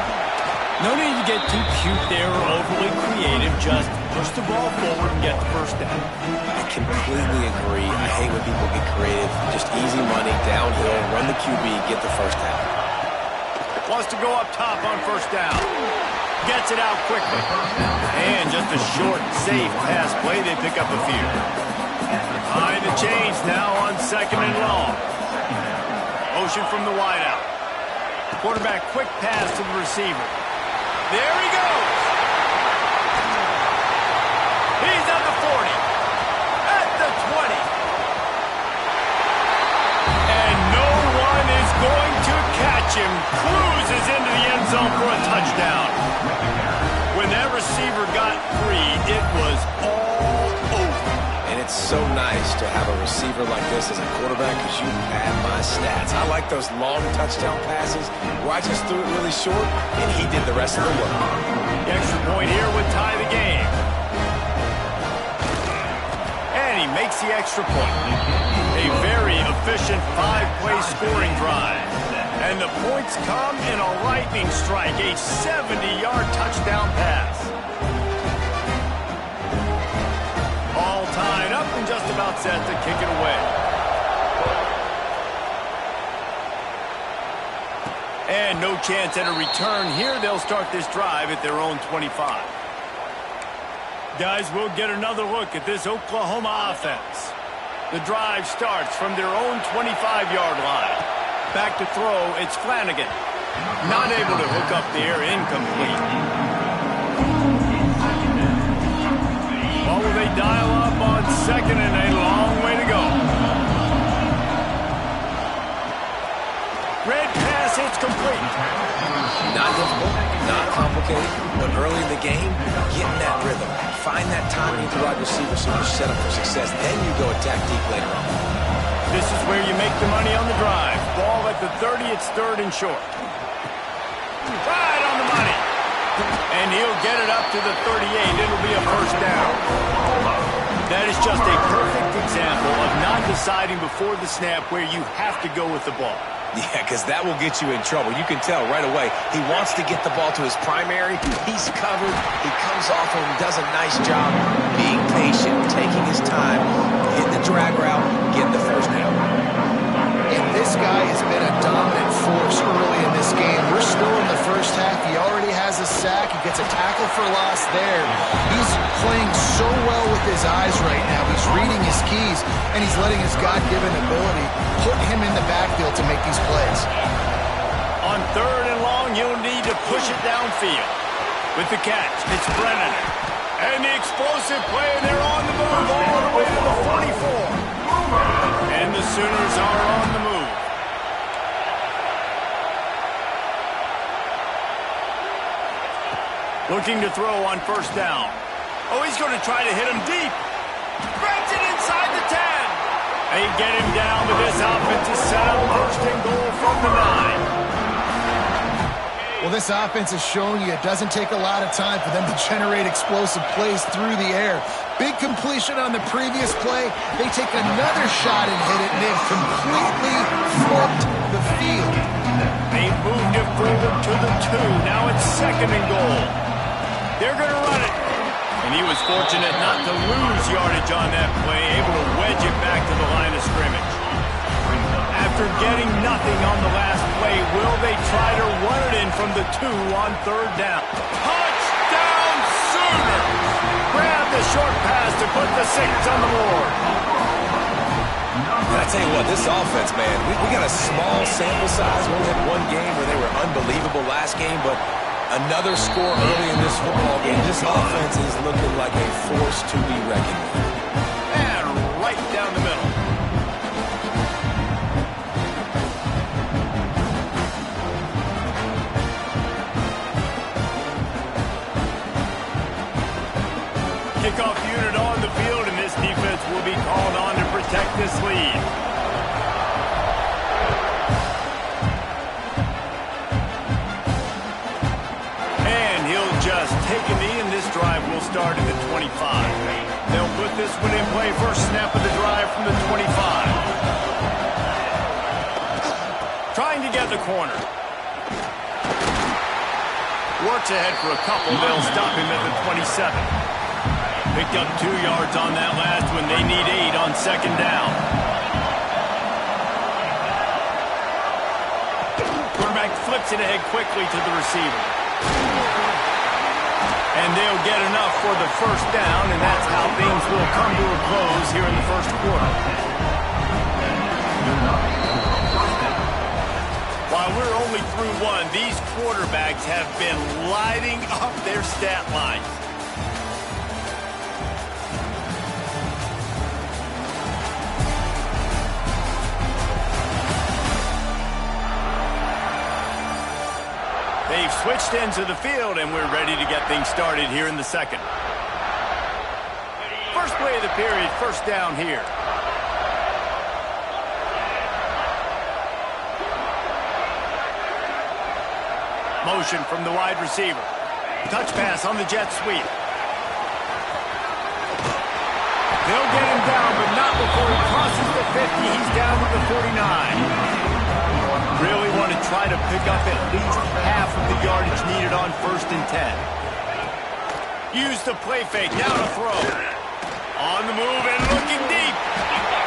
No need to get too cute there or overly creative. Just push the ball forward and get the first down. I completely agree. I hate when people get creative. Just easy money, downhill, run the QB, get the first down. Wants to go up top on first down. Gets it out quickly. And just a short, safe pass play. They pick up a few. Behind the chains now on 2nd and long. Motion from the wideout. Quarterback quick pass to the receiver. There he goes. He's at the 40. At the 20. And no one is going to catch him. Cruises into the end zone for a touchdown. When that receiver got free, it was all over. And it's so nice to have a receiver like this as a quarterback because you pad my stats. I like those long touchdown passes where I just threw it really short and he did the rest of the work. The extra point here would tie the game. And he makes the extra point. A very efficient 5-play scoring drive. And the points come in a lightning strike, a 70-yard touchdown pass. All tied up and just about set to kick it away. And no chance at a return here. They'll start this drive at their own 25. Guys, we'll get another look at this Oklahoma offense. The drive starts from their own 25-yard line. Back to throw, it's Flanagan. Not able to hook up there, incomplete. Well, will they dial up on 2nd and a long way to go. Red pass, it's complete. Not difficult, not complicated, but early in the game, get in that rhythm. Find that timing with the wide receiver so you're set up for success. Then you go attack deep later on. This is where you make the money on the drive. Ball at the 30, it's 3rd and short. Right on the money. And he'll get it up to the 38. It'll be a first down. That is just a perfect example of not deciding before the snap where you have to go with the ball. Yeah, because that will get you in trouble. You can tell right away. He wants to get the ball to his primary. He's covered. He comes off and does a nice job being patient, taking his time, hitting the drag route, getting the first down. And this guy has been a dominant force early in this game. We're still in the first half. He already has a sack. He gets a tackle for loss there. He's playing so well with his eyes right now. He's reading his keys, and he's letting his God-given ability put him in the backfield to make these plays. On 3rd and long, you'll need to push it downfield. With the catch, it's Brennan. And the explosive play, and they're on the move all the way to the 44. And the Sooners are on the move. Looking to throw on first down. Oh, he's going to try to hit him deep. Grabs it inside the 10. They get him down, but this offense is set up 1st and goal from the 9. Well, this offense is showing you it doesn't take a lot of time for them to generate explosive plays through the air. Big completion on the previous play. They take another shot and hit it, and they've completely flipped the field. They moved it forward to the 2. Now it's 2nd and goal. They're going to run it. And he was fortunate not to lose yardage on that play, able to wedge it back to the line of scrimmage. After getting nothing on the last play, will they try to run it in from the 2 on 3rd down? Touchdown Sooners! Grab the short pass to put the 6 on the board. I tell you what, this offense, man, we got a small sample size. We only had one game where they were unbelievable last game, but another score early in this football game. This offense is looking like a force to be reckoned with. And right down the middle. Kickoff unit on the field, and this defense will be called on to protect this lead. And he'll just take a knee, and this drive will start at the 25. They'll put this one in play. First snap of the drive from the 25. Trying to get the corner. Works ahead for a couple. They'll stop him at the 27. Picked up 2 yards on that last one. They need 8 on second down. Quarterback flips it ahead quickly to the receiver. And they'll get enough for the first down, and that's how things will come to a close here in the first quarter. While we're only through one, these quarterbacks have been lighting up their stat lines. They've switched ends of the field, and we're ready to get things started here in the second. First play of the period, first down here. Motion from the wide receiver. Touch pass on the jet sweep. They'll get him down, but not before he crosses the 50. He's down to the 49. Really want to try to pick up at least half of the yardage needed on 1st and 10. Use the play fake. Now to throw. On the move and looking deep.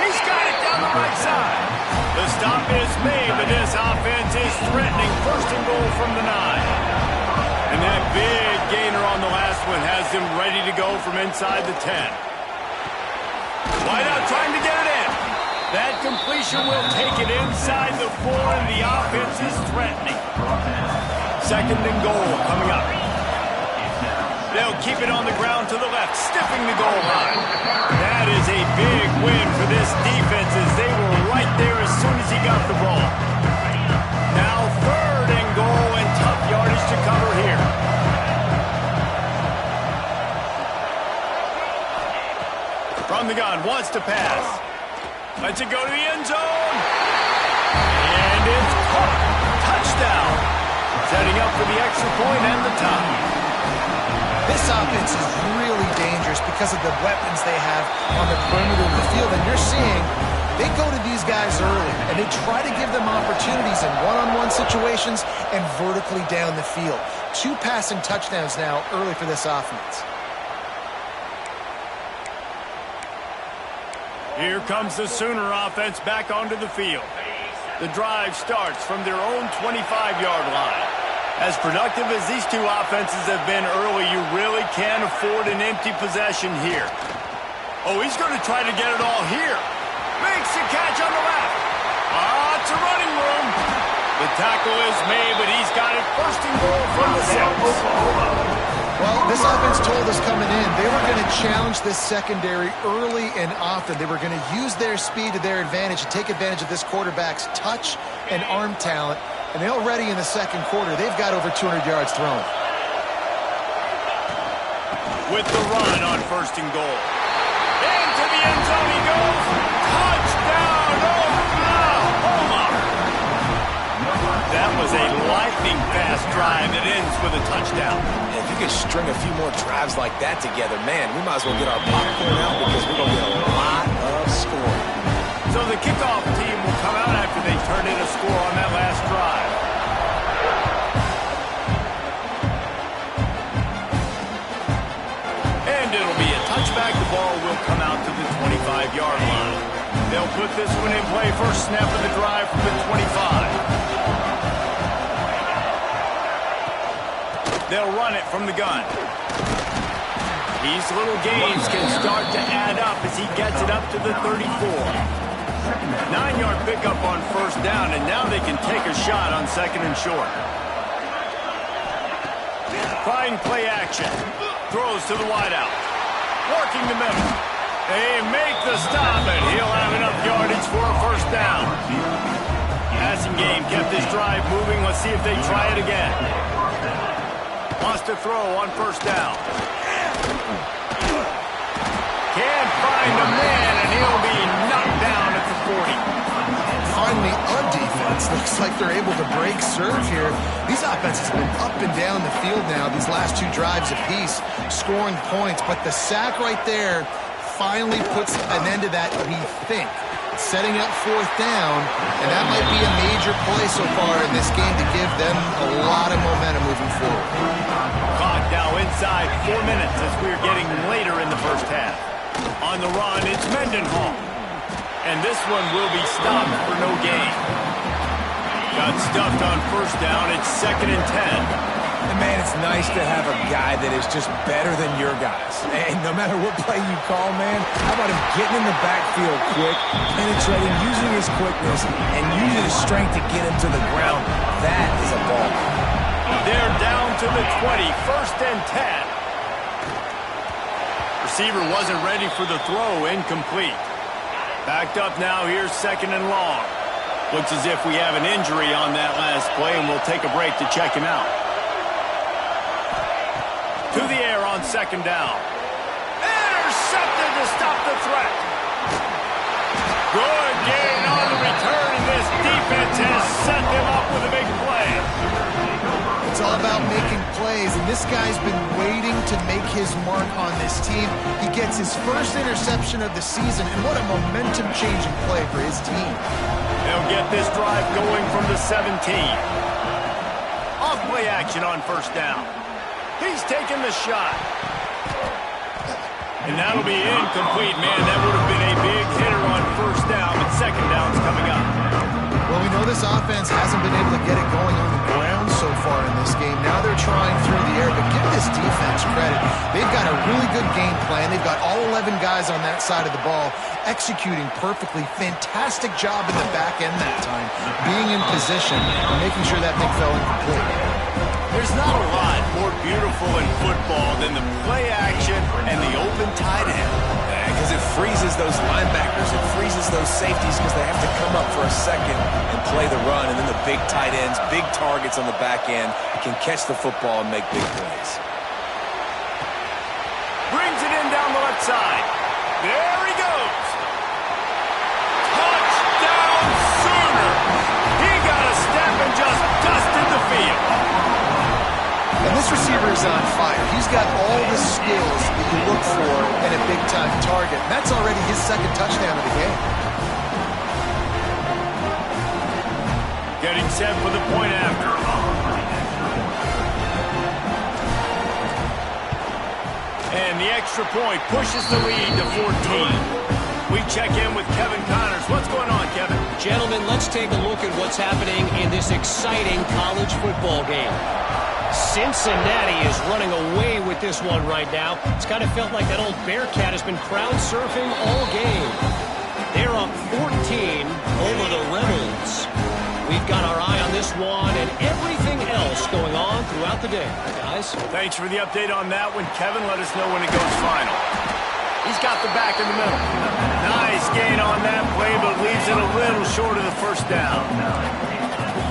He's got it down the right side. The stop is made, but this offense is threatening. 1st and goal from the 9. And that big gainer on the last one has them ready to go from inside the 10. Wide out trying to get it in. That completion will take it inside the 4, and the offense is threatening. 2nd and goal coming up. They'll keep it on the ground to the left, stiffing the goal line. That is a big win for this defense, as they were right there as soon as he got the ball. Now 3rd and goal, and tough yardage to cover here. From the gun, wants to pass. Lets it go to the end zone. And it's caught. Touchdown. Setting up for the extra point and the tie. This offense is really dangerous because of the weapons they have on the perimeter of the field. And you're seeing they go to these guys early, and they try to give them opportunities in one-on-one situations and vertically down the field. 2 passing touchdowns now early for this offense. Here comes the Sooner offense back onto the field. The drive starts from their own 25-yard line. As productive as these two offenses have been early, you really can't afford an empty possession here. Oh, he's going to try to get it all here. Makes the catch on the left. It's a running room. The tackle is made, but he's got it 1st and goal from the 6. Well, this offense told us coming in they were going to challenge this secondary early and often. They were going to use their speed to their advantage and take advantage of this quarterback's touch and arm talent. And already in the second quarter, they've got over 200 yards thrown. With the run on 1st and goal. Into the end zone he goes. Touchdown, Oklahoma! That was a lightning-fast drive that ends with a touchdown. If you could string a few more drives like that together, man, we might as well get our popcorn out because we're going to get a lot of scoring. So the kickoff team will come out after they turn in a score on that last drive. And it'll be a touchback. The ball will come out to the 25-yard line. They'll put this one in play. First snap of the drive from the 25. They'll run it from the gun. These little gains can start to add up as he gets it up to the 34. 9-yard pickup on first down, and now they can take a shot on second and short. Fine play action. Throws to the wideout. Working the middle. They make the stop, and he'll have enough yardage for a first down. Passing game kept this drive moving. Let's see if they try it again. Wants to throw on first down. Can't find a man, and he'll be knocked down at the 40. Finally, on defense, looks like they're able to break serve here. These offenses have been up and down the field now, these last two drives apiece, scoring points. But the sack right there finally puts an end to that, we think. Setting up fourth down, and that might be a major play so far in this game to give them a lot of momentum moving forward. Clock now inside 4 minutes as we're getting later in the first half. On the run, it's Mendenhall. And this one will be stopped for no gain. Got stuffed on first down. It's 2nd and 10. And man, it's nice to have a guy that is just better than your guys. And no matter what play you call, man, how about him getting in the backfield quick, penetrating, using his quickness, and using his strength to get him to the ground. That is a ball. They're down to the 20, 1st and 10. Receiver wasn't ready for the throw, incomplete. Backed up now, here's 2nd and long. Looks as if we have an injury on that last play, and we'll take a break to check him out. To the air on 2nd down. Intercepted to stop the threat. Good gain on the return, and this defense has set them up with a big play. It's all about making plays, and this guy's been waiting to make his mark on this team. He gets his first interception of the season, and what a momentum-changing play for his team. They'll get this drive going from the 17. Off play action on first down. He's taking the shot. And that'll be incomplete, man. That would have been a big hitter on first down, but 2nd down's coming up. Well, we know this offense hasn't been able to get it going on the ground so far in this game. Now they're trying through the air, but give this defense credit. They've got a really good game plan. They've got all 11 guys on that side of the ball executing perfectly. Fantastic job in the back end that time, being in position and making sure that thing fell incomplete. There's not a lot more beautiful in football than the play action and the open tight end. Because it freezes those linebackers, it freezes those safeties because they have to come up for a second and play the run, and then the big tight ends, big targets on the back end can catch the football and make big plays. Brings it in down the left side. There he goes. Touchdown Sooner. He got a step and just dusted the field. And this receiver is on fire. He's got all the skills that you look for in a big-time target. And that's already his 2nd touchdown of the game. Getting set for the point after. And the extra point pushes the lead to 14. We check in with Kevin Connors. What's going on, Kevin? Gentlemen, let's take a look at what's happening in this exciting college football game. Cincinnati is running away with this one right now. It's kind of felt like that old Bearcat has been crowd surfing all game. They're up 14 over the Rebels. We've got our eye on this one and everything else going on throughout the day. Guys? Thanks for the update on that one, Kevin. Let us know when it goes final. He's got the back in the middle. Nice gain on that play, but leaves it a little short of the first down.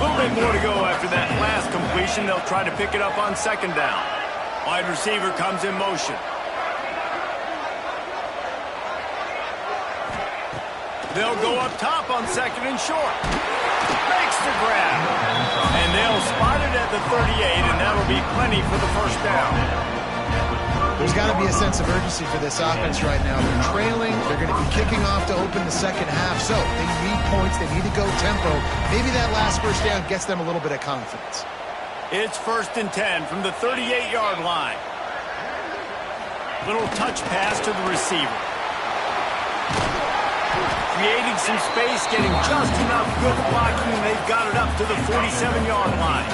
A little bit more to go after that last completion. They'll try to pick it up on 2nd down. Wide receiver comes in motion. They'll go up top on 2nd and short. Makes the grab. And they'll spot it at the 38, and that'll be plenty for the first down. There's got to be a sense of urgency for this offense right now. They're trailing. They're going to be kicking off to open the 2nd half. So they need points. They need to go tempo. Maybe that last first down gets them a little bit of confidence. It's 1st and 10 from the 38-yard line. Little touch pass to the receiver. Creating some space, getting just enough good blocking, and they've got it up to the 47-yard line.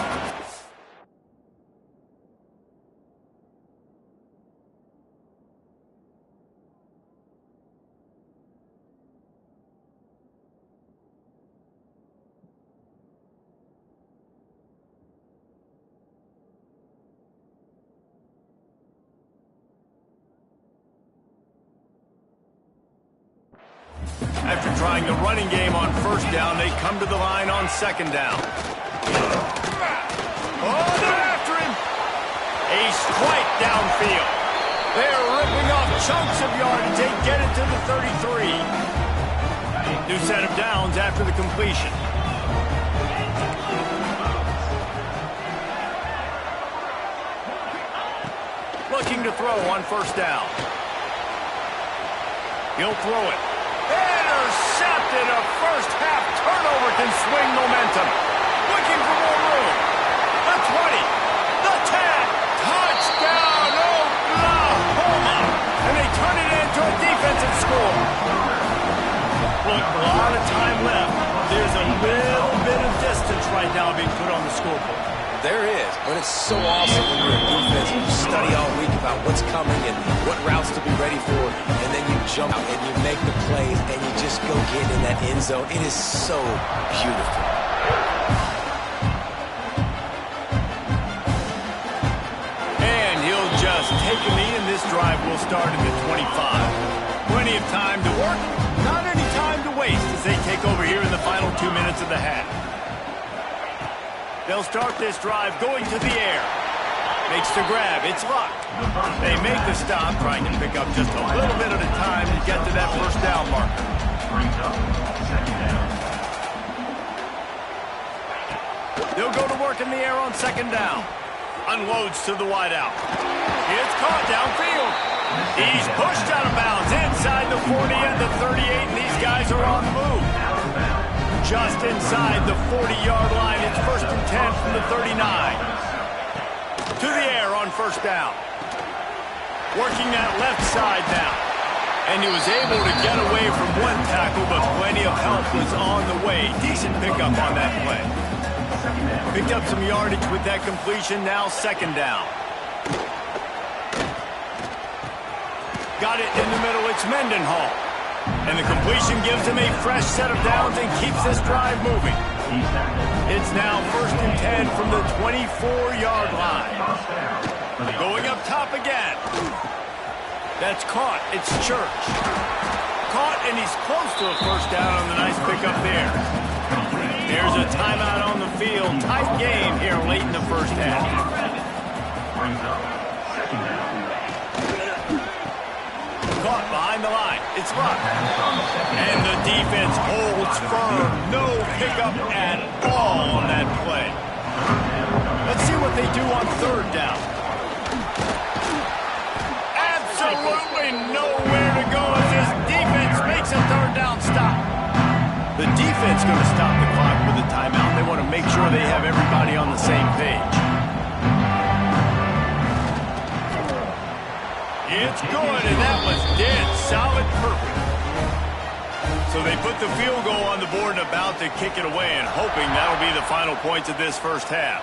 trying the running game on first down. They come to the line on second down. Oh, they're after him. Ace quite downfield. They're ripping off chunks of yardage. They get it to the 33. New set of downs after the completion. Looking to throw on first down. He'll throw it. Intercepted. A first half turnover can swing momentum. Looking for more room. The 20. The 10. Touchdown, Oklahoma. And they turn it into a defensive score. Look, a lot of time left. There's a little bit of distance right now being put on the scoreboard. There is, but it's so awesome when you're a defense and you study all week about what's coming and what routes to be ready for, and then you jump out and you make the plays and you just go get in that end zone. It is so beautiful. And he'll just take a knee, and this drive will start at the 25. Plenty of time to work, not any time to waste as they take over here in the final 2 minutes of the half. They'll start this drive going to the air. Makes the grab. It's Luck. They make the stop, trying to pick up just a little bit at a time to get to that first down marker. They'll go to work in the air on second down. Unloads to the wideout. It's caught downfield. He's pushed out of bounds inside the 40 and the 38, and these guys are on the move. Just inside the 40-yard line. It's first and 10 from the 39. To the air on first down. Working that left side now. And he was able to get away from one tackle, but plenty of help was on the way. Decent pickup on that play. Picked up some yardage with that completion. Now second down. Got it in the middle. It's Mendenhall. And the completion gives him a fresh set of downs and keeps this drive moving. It's now first and 10 from the 24-yard line. Going up top again. That's caught. It's Church. Caught, and he's close to a first down on the nice pickup there. There's a timeout on the field. Tight game here late in the first half. Caught behind the line. It's Luck. And the defense holds firm. No pickup at all on that play. Let's see what they do on third down. Absolutely nowhere to go as this defense makes a third down stop. The defense going to stop the clock with a timeout. They want to make sure they have everybody on the same page. It's good, and that was dead solid perfect. So they put the field goal on the board and about to kick it away, and hoping that'll be the final points of this first half.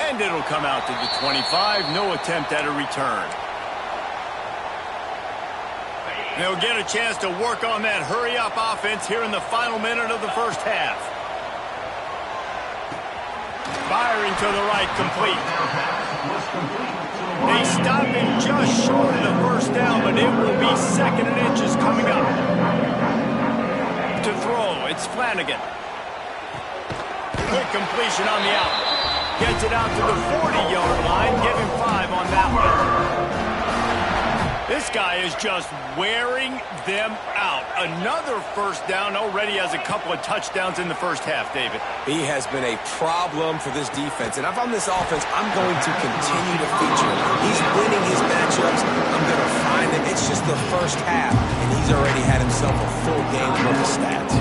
And it'll come out to the 25. No attempt at a return. They'll get a chance to work on that hurry-up offense here in the final minute of the first half. Firing to the right, complete. They stop him just short of the first down, but it will be second and inches coming up. To throw, it's Flanagan. Quick completion on the out. Gets it out to the 40-yard line. Give him 5 on that one. This guy is just wearing them out. Another first down, already has a couple of touchdowns in the first half, David. He has been a problem for this defense. And if I'm this offense, I'm going to continue to feature him. He's winning his matchups. I'm going to find him. It's just the first half, and he's already had himself a full game's worth of stats.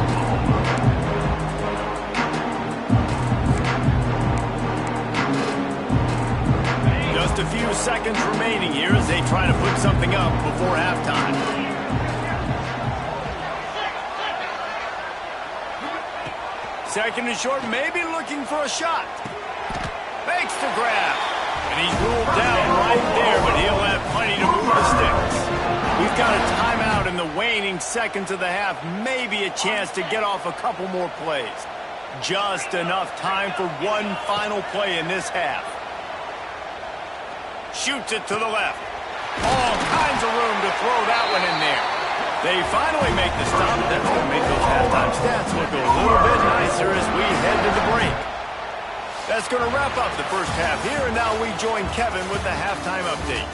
Just a few seconds remaining here as they try to put something up before halftime. Second and short, maybe looking for a shot. Makes the grab. And he's ruled down right there, but he'll have plenty to move the sticks. We've got a timeout in the waning seconds of the half. Maybe a chance to get off a couple more plays. Just enough time for one final play in this half. Shoots it to the left. All kinds of room to throw that one in there. They finally make the stop. That's going to make those halftime stats look a little bit nicer as we head to the break. That's going to wrap up the first half here, and now we join Kevin with the halftime update.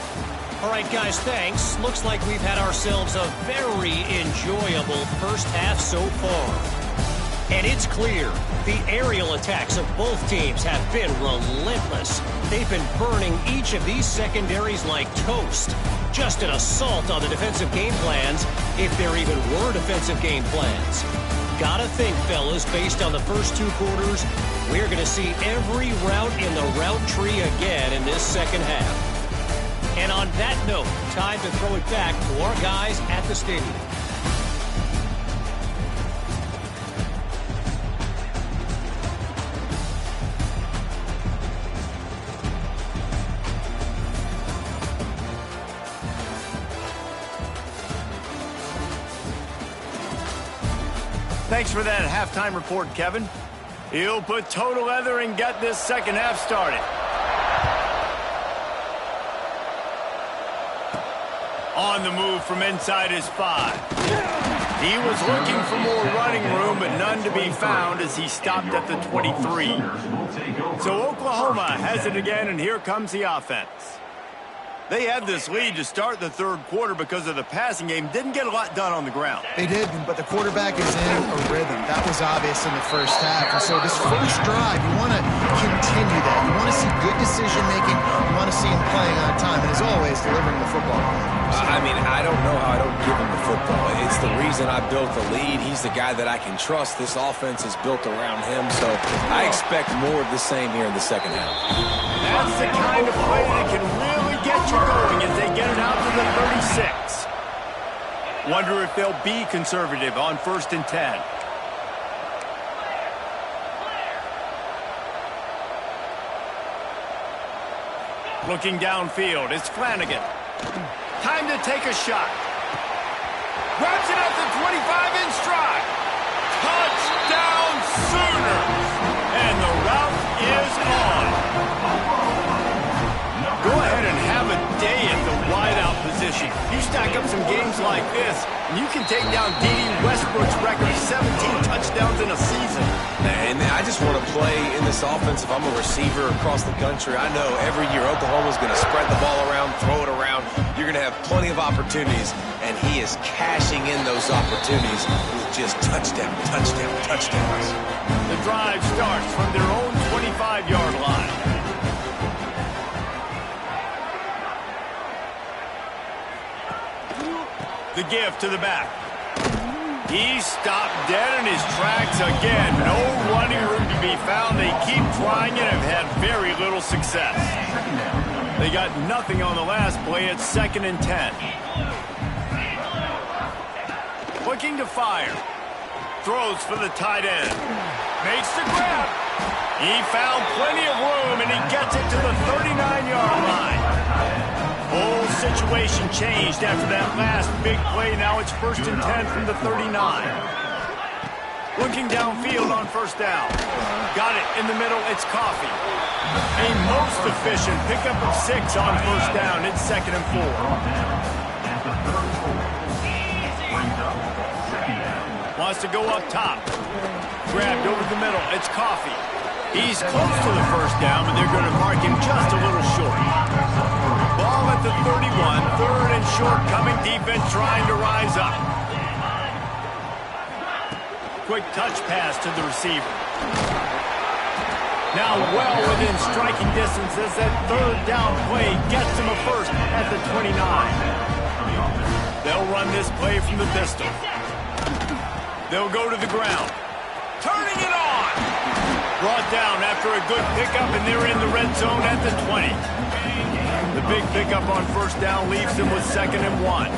All right, guys, thanks. Looks like we've had ourselves a very enjoyable first half so far. And it's clear the aerial attacks of both teams have been relentless. They've been burning each of these secondaries like toast. Just an assault on the defensive game plans, if there even were defensive game plans. Gotta think, fellas, based on the first two quarters, we're going to see every route in the route tree again in this second half. And on that note, time to throw it back to our guys at the stadium. Thanks for that halftime report, Kevin. He'll put total leather and get this second half started. On the move from inside his 5. He was looking for more running room, but none to be found as he stopped at the 23. So Oklahoma has it again, and here comes the offense. They had this lead to start the third quarter because of the passing game. Didn't get a lot done on the ground. They did, but the quarterback is in a rhythm. That was obvious in the first half. And so this first drive, you want to continue that. You want to see good decision-making. You want to see him playing on time. And as always, delivering the football. I mean, I don't know how I don't give him the football. It's the reason I built the lead. He's the guy that I can trust. This offense is built around him, so I expect more of the same here in the second half. That's the kind of play that can really get you going as they get it out to the 36. Wonder if they'll be conservative on 1st and 10. Looking downfield, it's Flanagan. Time to take a shot. Grabs it at the 25 in stride. Touchdown Sooners! And the route is on. Go ahead and have a day at the wideout position. You stack up some games like this, and you can take down D.D. Westbrook's record of 17 touchdowns in a season. And I just want to play in this offense. If I'm a receiver across the country, I know every year Oklahoma's going to spread the ball around, throw it around. You're going to have plenty of opportunities, and he is cashing in those opportunities with just touchdown, touchdown, touchdowns. The drive starts from their own 25-yard line. The give to the back. He stopped dead in his tracks again. No running room to be found. They keep trying it and have had very little success. They got nothing on the last play. It's 2nd and 10. Looking to fire. Throws for the tight end. Makes the grab. He found plenty of room, and he gets it to the 39-yard line. Whole situation changed after that last big play. Now it's 1st and 10 from the 39. Looking downfield on 1st down. Got it in the middle. It's Coffee. A most efficient pickup of 6 on 1st down. It's 2nd and 4. Wants to go up top. Grabbed over the middle. It's Coffee. He's close to the 1st down, but they're going to mark him just a little short. Ball at the 31. 3rd and short coming. Defense trying to rise up. Quick touch pass to the receiver. Now well within striking distance as that 3rd down play gets him a 1st at the 29. They'll run this play from the pistol. They'll go to the ground. Turning it on! Brought down after a good pickup, and they're in the red zone at the 20. The big pickup on 1st down leaves them with 2nd and 1.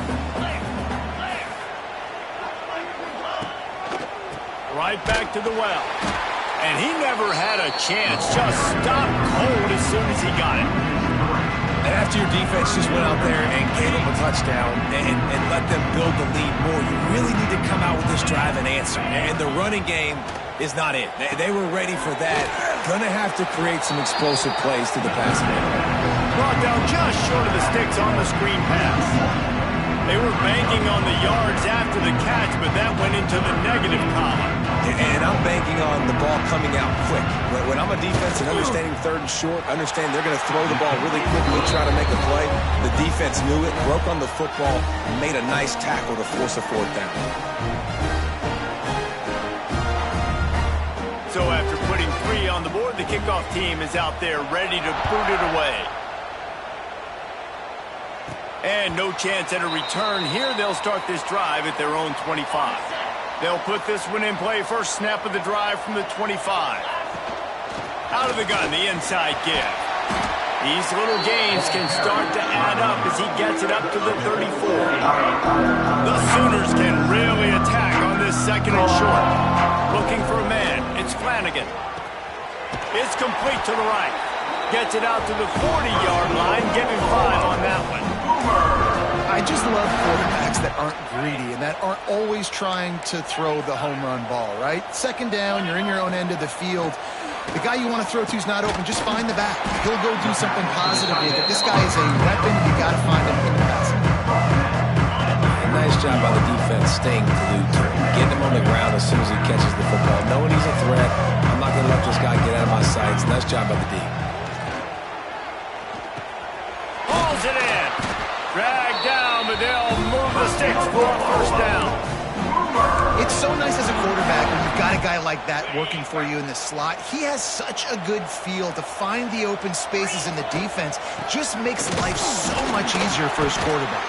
Right back to the well. And he never had a chance. Just stopped cold as soon as he got it. And after your defense just went out there and gave them a touchdown and let them build the lead more, you really need to come out with this drive and answer. And the running game is not it. They were ready for that. Going to have to create some explosive plays to the passing game. Brought down just short of the sticks on the screen pass. They were banking on the yards after the catch, but that went into the negative column. And I'm banking on the ball coming out quick. When I'm a defense and understanding third and short, understand they're going to throw the ball really quickly, try to make a play. The defense knew it, broke on the football, and made a nice tackle to force a fourth down. So after putting 3 on the board, the kickoff team is out there ready to boot it away. And no chance at a return here. They'll start this drive at their own 25. They'll put this one in play. First snap of the drive from the 25. Out of the gun, the inside give. These little gains can start to add up as he gets it up to the 34. The Sooners can really attack on this second and short. Looking for a man. It's Flanagan. It's complete to the right. Gets it out to the 40-yard line. Give him 5 on that one. I just love quarterbacks that aren't greedy and that aren't always trying to throw the home run ball, right? Second down, you're in your own end of the field. The guy you want to throw to is not open. Just find the back. He'll go do something positive with it. This guy is a weapon. You got to find him in the passing. Nice job by the defense staying glued to him. Getting him on the ground as soon as he catches the football. Knowing he's a threat, I'm not going to let this guy get out of my sights. Nice job by the D. Pulls it in. Drag down, but they'll move the sticks for a first down. It's so nice as a quarterback when you've got a guy like that working for you in the slot. He has such a good feel to find the open spaces in the defense. Just makes life so much easier for his quarterback.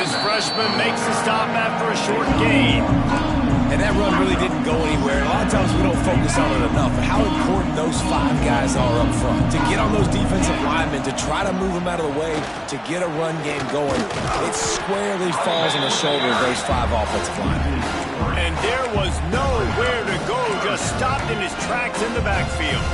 This freshman makes the stop after a short gain. And that run really didn't go anywhere. And a lot of times we don't focus on it enough. But how important those 5 guys are up front. To get on those defensive linemen, to try to move them out of the way, to get a run game going. It squarely falls on the shoulder of those 5 offensive linemen. And there was nowhere to go. Just stopped in his tracks in the backfield.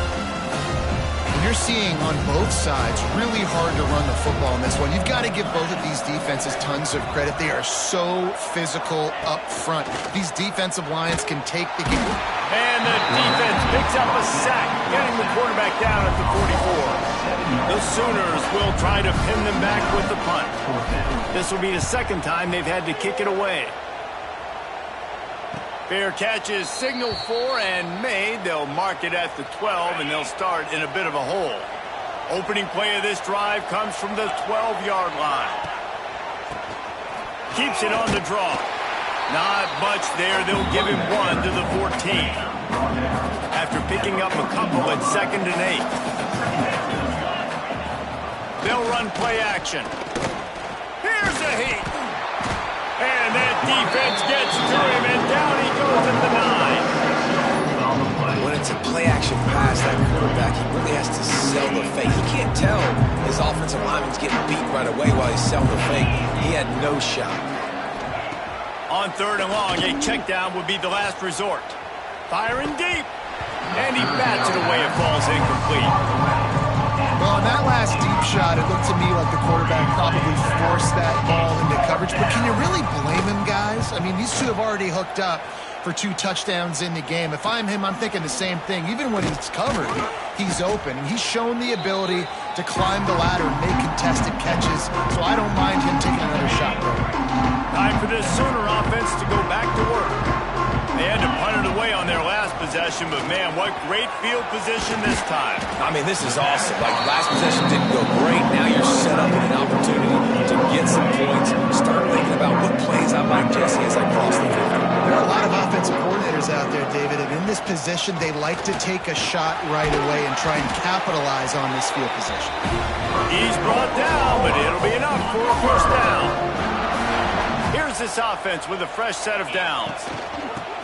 You're seeing on both sides really hard to run the football in this one. You've got to give both of these defenses tons of credit. They are so physical up front. These defensive lines can take the game. And the defense picks up a sack, getting the quarterback down at the 44. The Sooners will try to pin them back with the punt. This will be the second time they've had to kick it away. Fair catch is signaled for and made. They'll mark it at the 12, and they'll start in a bit of a hole. Opening play of this drive comes from the 12-yard line. Keeps it on the draw. Not much there. They'll give him 1 to the 14. After picking up a couple at 2nd and 8. They'll run play action. Here's a heat. And that defense gets to him, and down he goes at the 9. When it's a play-action pass, that quarterback, he really has to sell the fake. He can't tell his offensive lineman's getting beat right away while he's selling the fake. He had no shot. On 3rd and long, a check down would be the last resort. Firing deep. And he bats it away. It falls incomplete. Well, on that last deep shot, it looked to me like the quarterback probably forced that ball into coverage. But can you really blame him, guys? I mean, these two have already hooked up for 2 touchdowns in the game. If I'm him, I'm thinking the same thing. Even when he's covered, he's open. And he's shown the ability to climb the ladder and make contested catches. So I don't mind him taking another shot. Time for this Sooner offense to go back to work. They had to punt it away on their last possession, but man, what great field position this time. I mean, this is awesome. Like, last possession didn't go great. Now you're set up with an opportunity to get some points. Start thinking about what plays I like, Jesse, as I cross the field. There are a lot of offensive coordinators out there, David, and in this position, they like to take a shot right away and try and capitalize on this field position. He's brought down, but it'll be enough for a first down. Here's this offense with a fresh set of downs.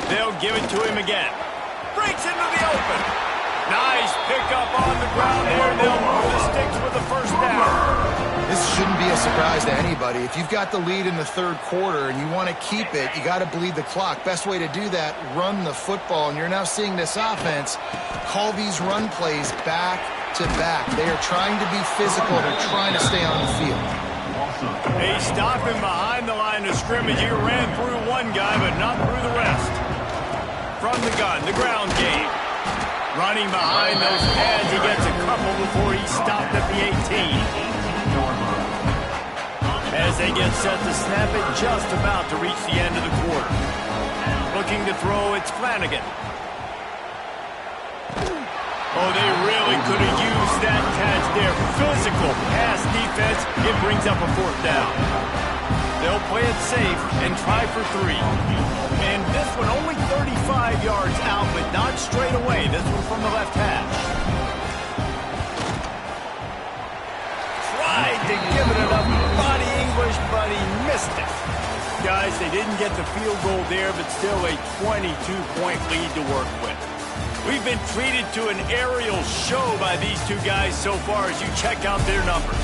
They'll give it to him again. Breaks into the open. Nice pickup on the ground there. They'll move the sticks with the first down. This shouldn't be a surprise to anybody. If you've got the lead in the 3rd quarter and you want to keep it, you got to bleed the clock. Best way to do that, run the football. And you're now seeing this offense call these run plays back to back. They are trying to be physical. They're trying to stay on the field. They stop him behind the line of scrimmage. He ran through one guy, but not through the rest. From the gun, the ground game. Running behind those pads, he gets a couple before he's stopped at the 18. As They get set to snap it just about to reach the end of the quarter. Looking to throw, it's Flanagan. Oh, they really could have used that catch there. Physical pass defense. It brings up a 4th down. They'll play it safe and try for 3. And this one only 35 yards out, but not straight away. This one from the left hash. Tried to give it enough body English, but he missed it. Guys, they didn't get the field goal there, but still a 22-point lead to work with. We've been treated to an aerial show by these two guys so far as you check out their numbers.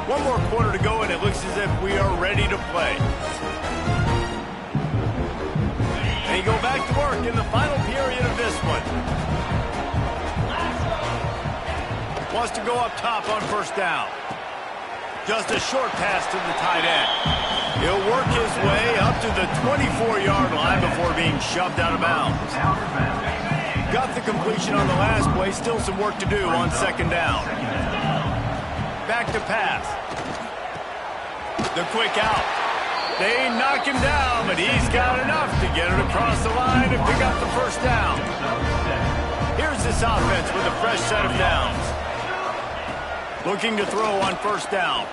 One more quarter to go, and it looks as if we are ready to play. They go back to work in the final period of this one. Wants to go up top on 1st down. Just a short pass to the tight end. He'll work his way up to the 24-yard line before being shoved out of bounds. Got the completion on the last play. Still some work to do on 2nd down. Back to pass. The quick out. They knock him down, but he's got enough to get it across the line and pick up the 1st down. Here's this offense with a fresh set of downs. Looking to throw on 1st down.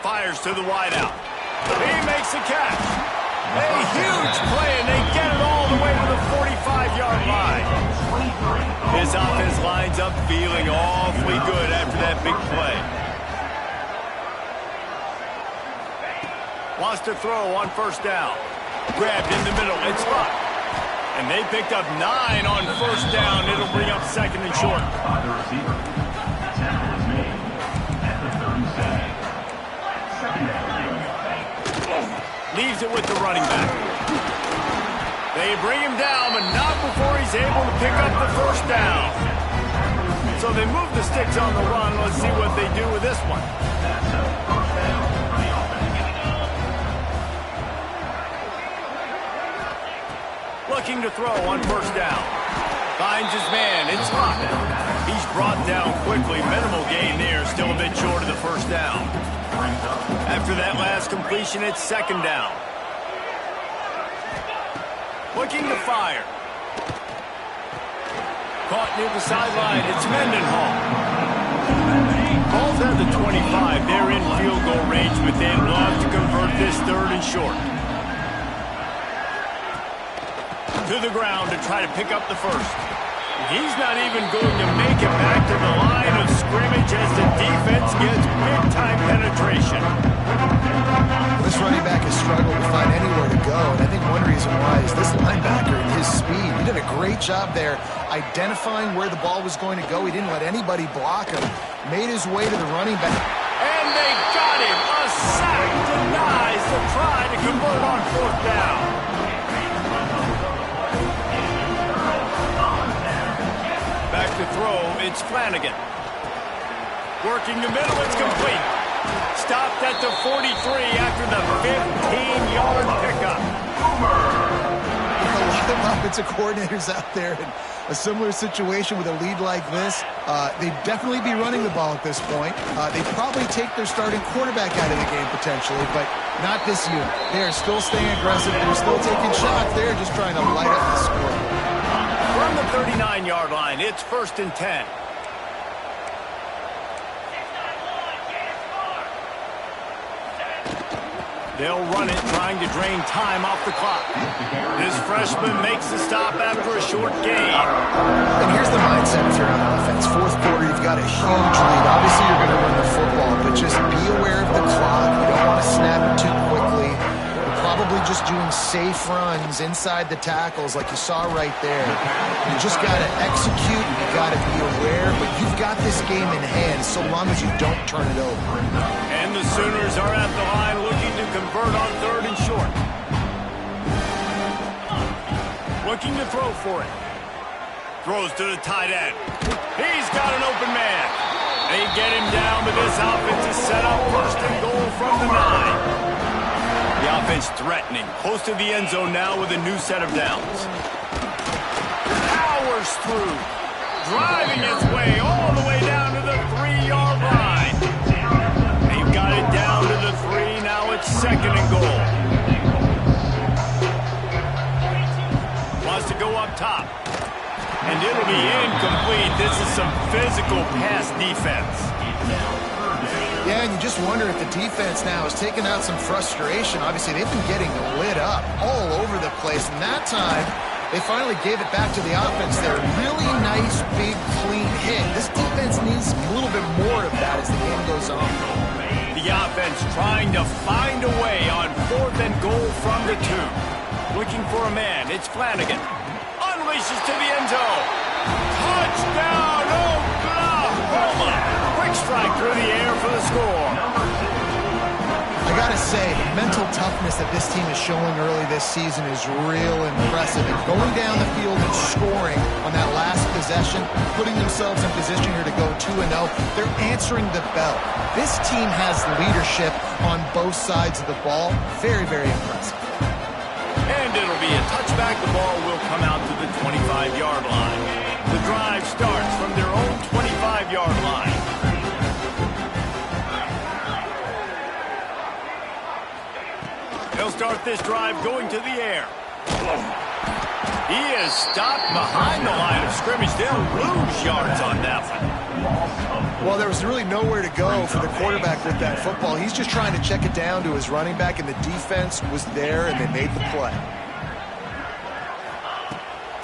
Fires to the wideout. He makes the catch. A huge play, and they get it all the way to the 45-yard line. This offense lines up feeling awfully good after that big play. Wants to throw on 1st down. Grabbed in the middle. It's locked. And they picked up 9 on 1st down. It'll bring up 2nd and short. By the receiver. Tackle is made at the 37. Leaves it with the running back. They bring him down, but not before he's able to pick up the 1st down. So they move the sticks on the run. Let's see what they do with this one. Looking to throw on 1st down. Finds his man. It's locked. He's brought down quickly. Minimal gain there. Still a bit short of the 1st down. After that last completion, it's 2nd down. Looking to fire. Caught near the sideline. It's Mendenhall. Ball's at the 25. They're in field goal range, but they'd love to convert this 3rd and short. To the ground to try to pick up the 1st. He's not even going to make it back to the line of scrimmage as the defense gets big-time penetration. This running back has struggled to find anywhere to go, and I think one reason why is this linebacker and his speed. He did a great job there identifying where the ball was going to go. He didn't let anybody block him. Made his way to the running back. And they got him. A sack denies the try to convert on 4th down. Back to throw, it's Flanagan. Working the middle, it's complete. Stopped at the 43 after the 15-yard pickup. A lot of offensive coordinators out there in a similar situation with a lead like this. They'd definitely be running the ball at this point. They'd probably take their starting quarterback out of the game potentially, but not this unit. They are still staying aggressive. They're still taking shots. They're just trying to light up the score. From the 39-yard line, it's 1st and 10. They'll run it, trying to drain time off the clock. This freshman makes the stop after a short gain. And here's the mindset if you're on offense. 4th quarter, you've got a huge lead. Obviously, you're going to run the football, but just be aware of the clock. You don't want to snap it too quickly. You're probably just doing safe runs inside the tackles like you saw right there. You just got to execute. You got to be aware, but you've got this game in hand so long as you don't turn it over. And the Sooners are at the line looking to convert on 3rd and short. Looking to throw for it. Throws to the tight end. He's got an open man. They get him down, but this offense is set up 1st and goal from the 9. The offense threatening. Close to the end zone now with a new set of downs. Powers through. driving its way all the way down to the 3-yard line. They've got it down to the 3. Now it's 2nd and goal. Wants to go up top. And it'll be incomplete. This is some physical pass defense. Yeah, and you just wonder if the defense now is taking out some frustration. Obviously, they've been getting lit up all over the place. And that time, they finally gave it back to the offense there. Really nice, big, clean hit. This defense needs a little bit more of that as the game goes on. The offense trying to find a way on 4th and goal from the 2. Looking for a man. It's Flanagan. Unleashes to the end zone. Touchdown, Oklahoma! Quick strike through the air for the score. I gotta say, the mental toughness that this team is showing early this season is real impressive. And going down the field and scoring on that last possession, putting themselves in position here to go 2-0, they're answering the bell. This team has leadership on both sides of the ball. Very, very impressive. And it'll be a touchback. The ball will come out to the 25-yard line. The drive starts from their own 25-yard line. They'll start this drive going to the air. He is stopped behind the line of scrimmage. They'll lose yards on that one. Well, there was really nowhere to go for the quarterback with that football. He's just trying to check it down to his running back, and the defense was there, and they made the play.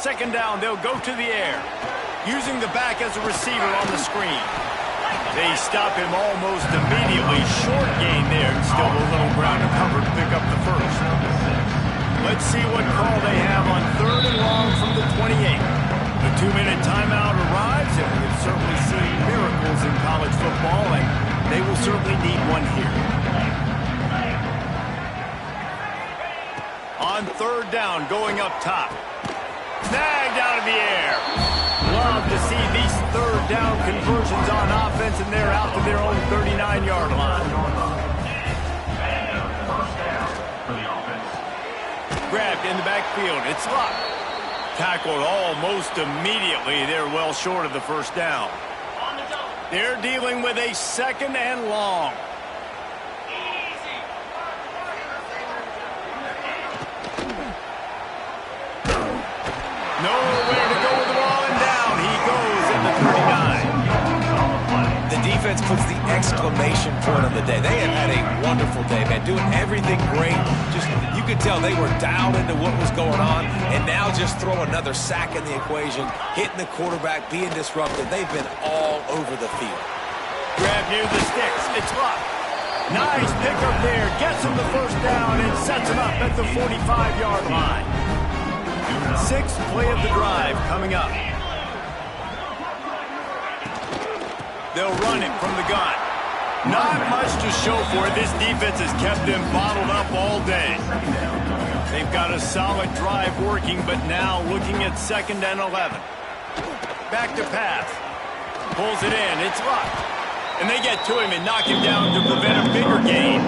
2nd down, they'll go to the air, using the back as a receiver on the screen. They stop him almost immediately. Short gain there, and still a little ground to cover to pick up the first. Let's see what call they have on 3rd and long from the 28. The 2-minute timeout arrives, and we've certainly seen miracles in college football, and they will certainly need one here. On 3rd down, going up top. Snagged out of the air. Love to see these 3rd down conversions on offense, and they're out to their own 39-yard line. Grabbed in the backfield. It's Luck. Tackled almost immediately. They're well short of the 1st down. They're dealing with a 2nd and long. Nowhere to go with the ball, and down he goes in the 39. The defense puts the exclamation point on the day. They have had a wonderful day, man, doing everything great. Just, you could tell they were dialed into what was going on, and now just throw another sack in the equation, hitting the quarterback, being disruptive. They've been all over the field. Grab near the sticks. It's Luck. Nice pickup there. Gets him the 1st down and sets him up at the 45-yard line. 6th play of the drive coming up. They'll run it from the gun. Not much to show for it. This defense has kept them bottled up all day. They've got a solid drive working, but now looking at 2nd and 11. Back to pass. Pulls it in. It's Luck. And they get to him and knock him down to prevent a bigger gain.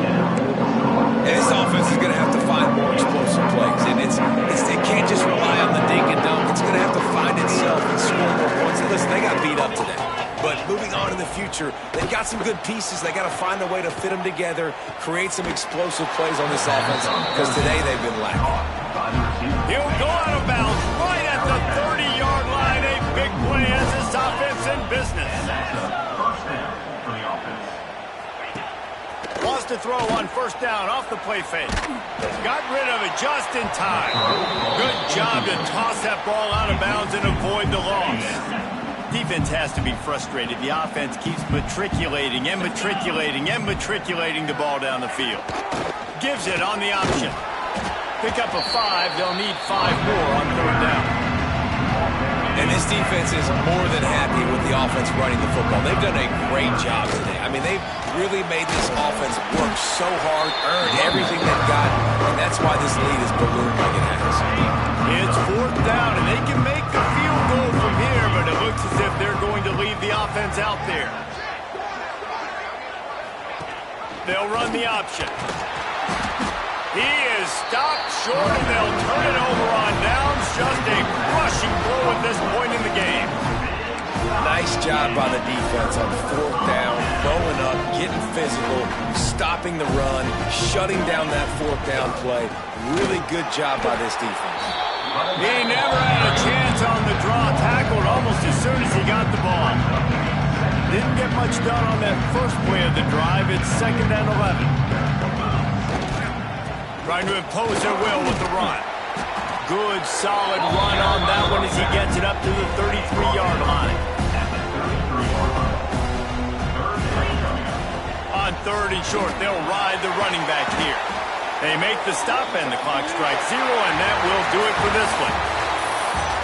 And this offense is going to have to find more explosive plays. And it can't just rely on the dink and dunk. It's going to have to find itself and score more points. And listen, they got beat up today. But moving on in the future, they've got some good pieces. They got to find a way to fit them together, create some explosive plays on this offense, because today they've been lacking. He'll go out of bounds right at the 30-yard line. A big play as this offense in business. Lost to throw on 1st down off the play fake. Got rid of it just in time. Good job to toss that ball out of bounds and avoid the loss. Defense has to be frustrated. The offense keeps matriculating and matriculating and matriculating the ball down the field. Gives it on the option. Pick up a 5. They'll need 5 more on 3rd down. And this defense is more than happy with the offense running the football. They've done a great job today. I mean, they've really made this offense work so hard, earn everything they've got, and that's why this lead is ballooned like it has. It's 4th down, and they can make the field goal from here, but it looks as if they're going to leave the offense out there. They'll run the option. He is stopped short, and they'll turn it over on downs. Just a rushing blow at this point in the game. Nice job by the defense on 4th down, throwing up, getting physical, stopping the run, shutting down that 4th down play. Really good job by this defense. He never had a chance on the draw. Tackled almost as soon as he got the ball. Didn't get much done on that first play of the drive. It's 2nd and 11. Trying to impose their will with the run. Good, solid run on that one as he gets it up to the 33-yard line. On 3rd and short, they'll ride the running back here. They make the stop and the clock strikes 0, and that will do it for this one.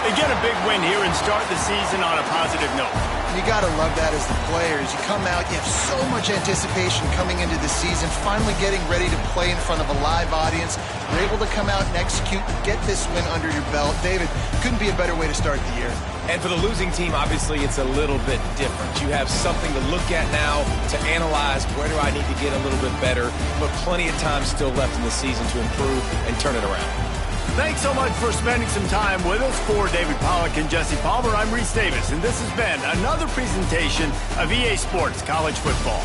They get a big win here and start the season on a positive note. You got to love that as the players. You come out, you have so much anticipation coming into the season, finally getting ready to play in front of a live audience. You're able to come out and execute and get this win under your belt. David, couldn't be a better way to start the year. And for the losing team, obviously, it's a little bit different. You have something to look at now, to analyze where do I need to get a little bit better, but plenty of time still left in the season to improve and turn it around. Thanks so much for spending some time with us. For David Pollack and Jesse Palmer, I'm Reese Davis, and this has been another presentation of EA Sports College Football.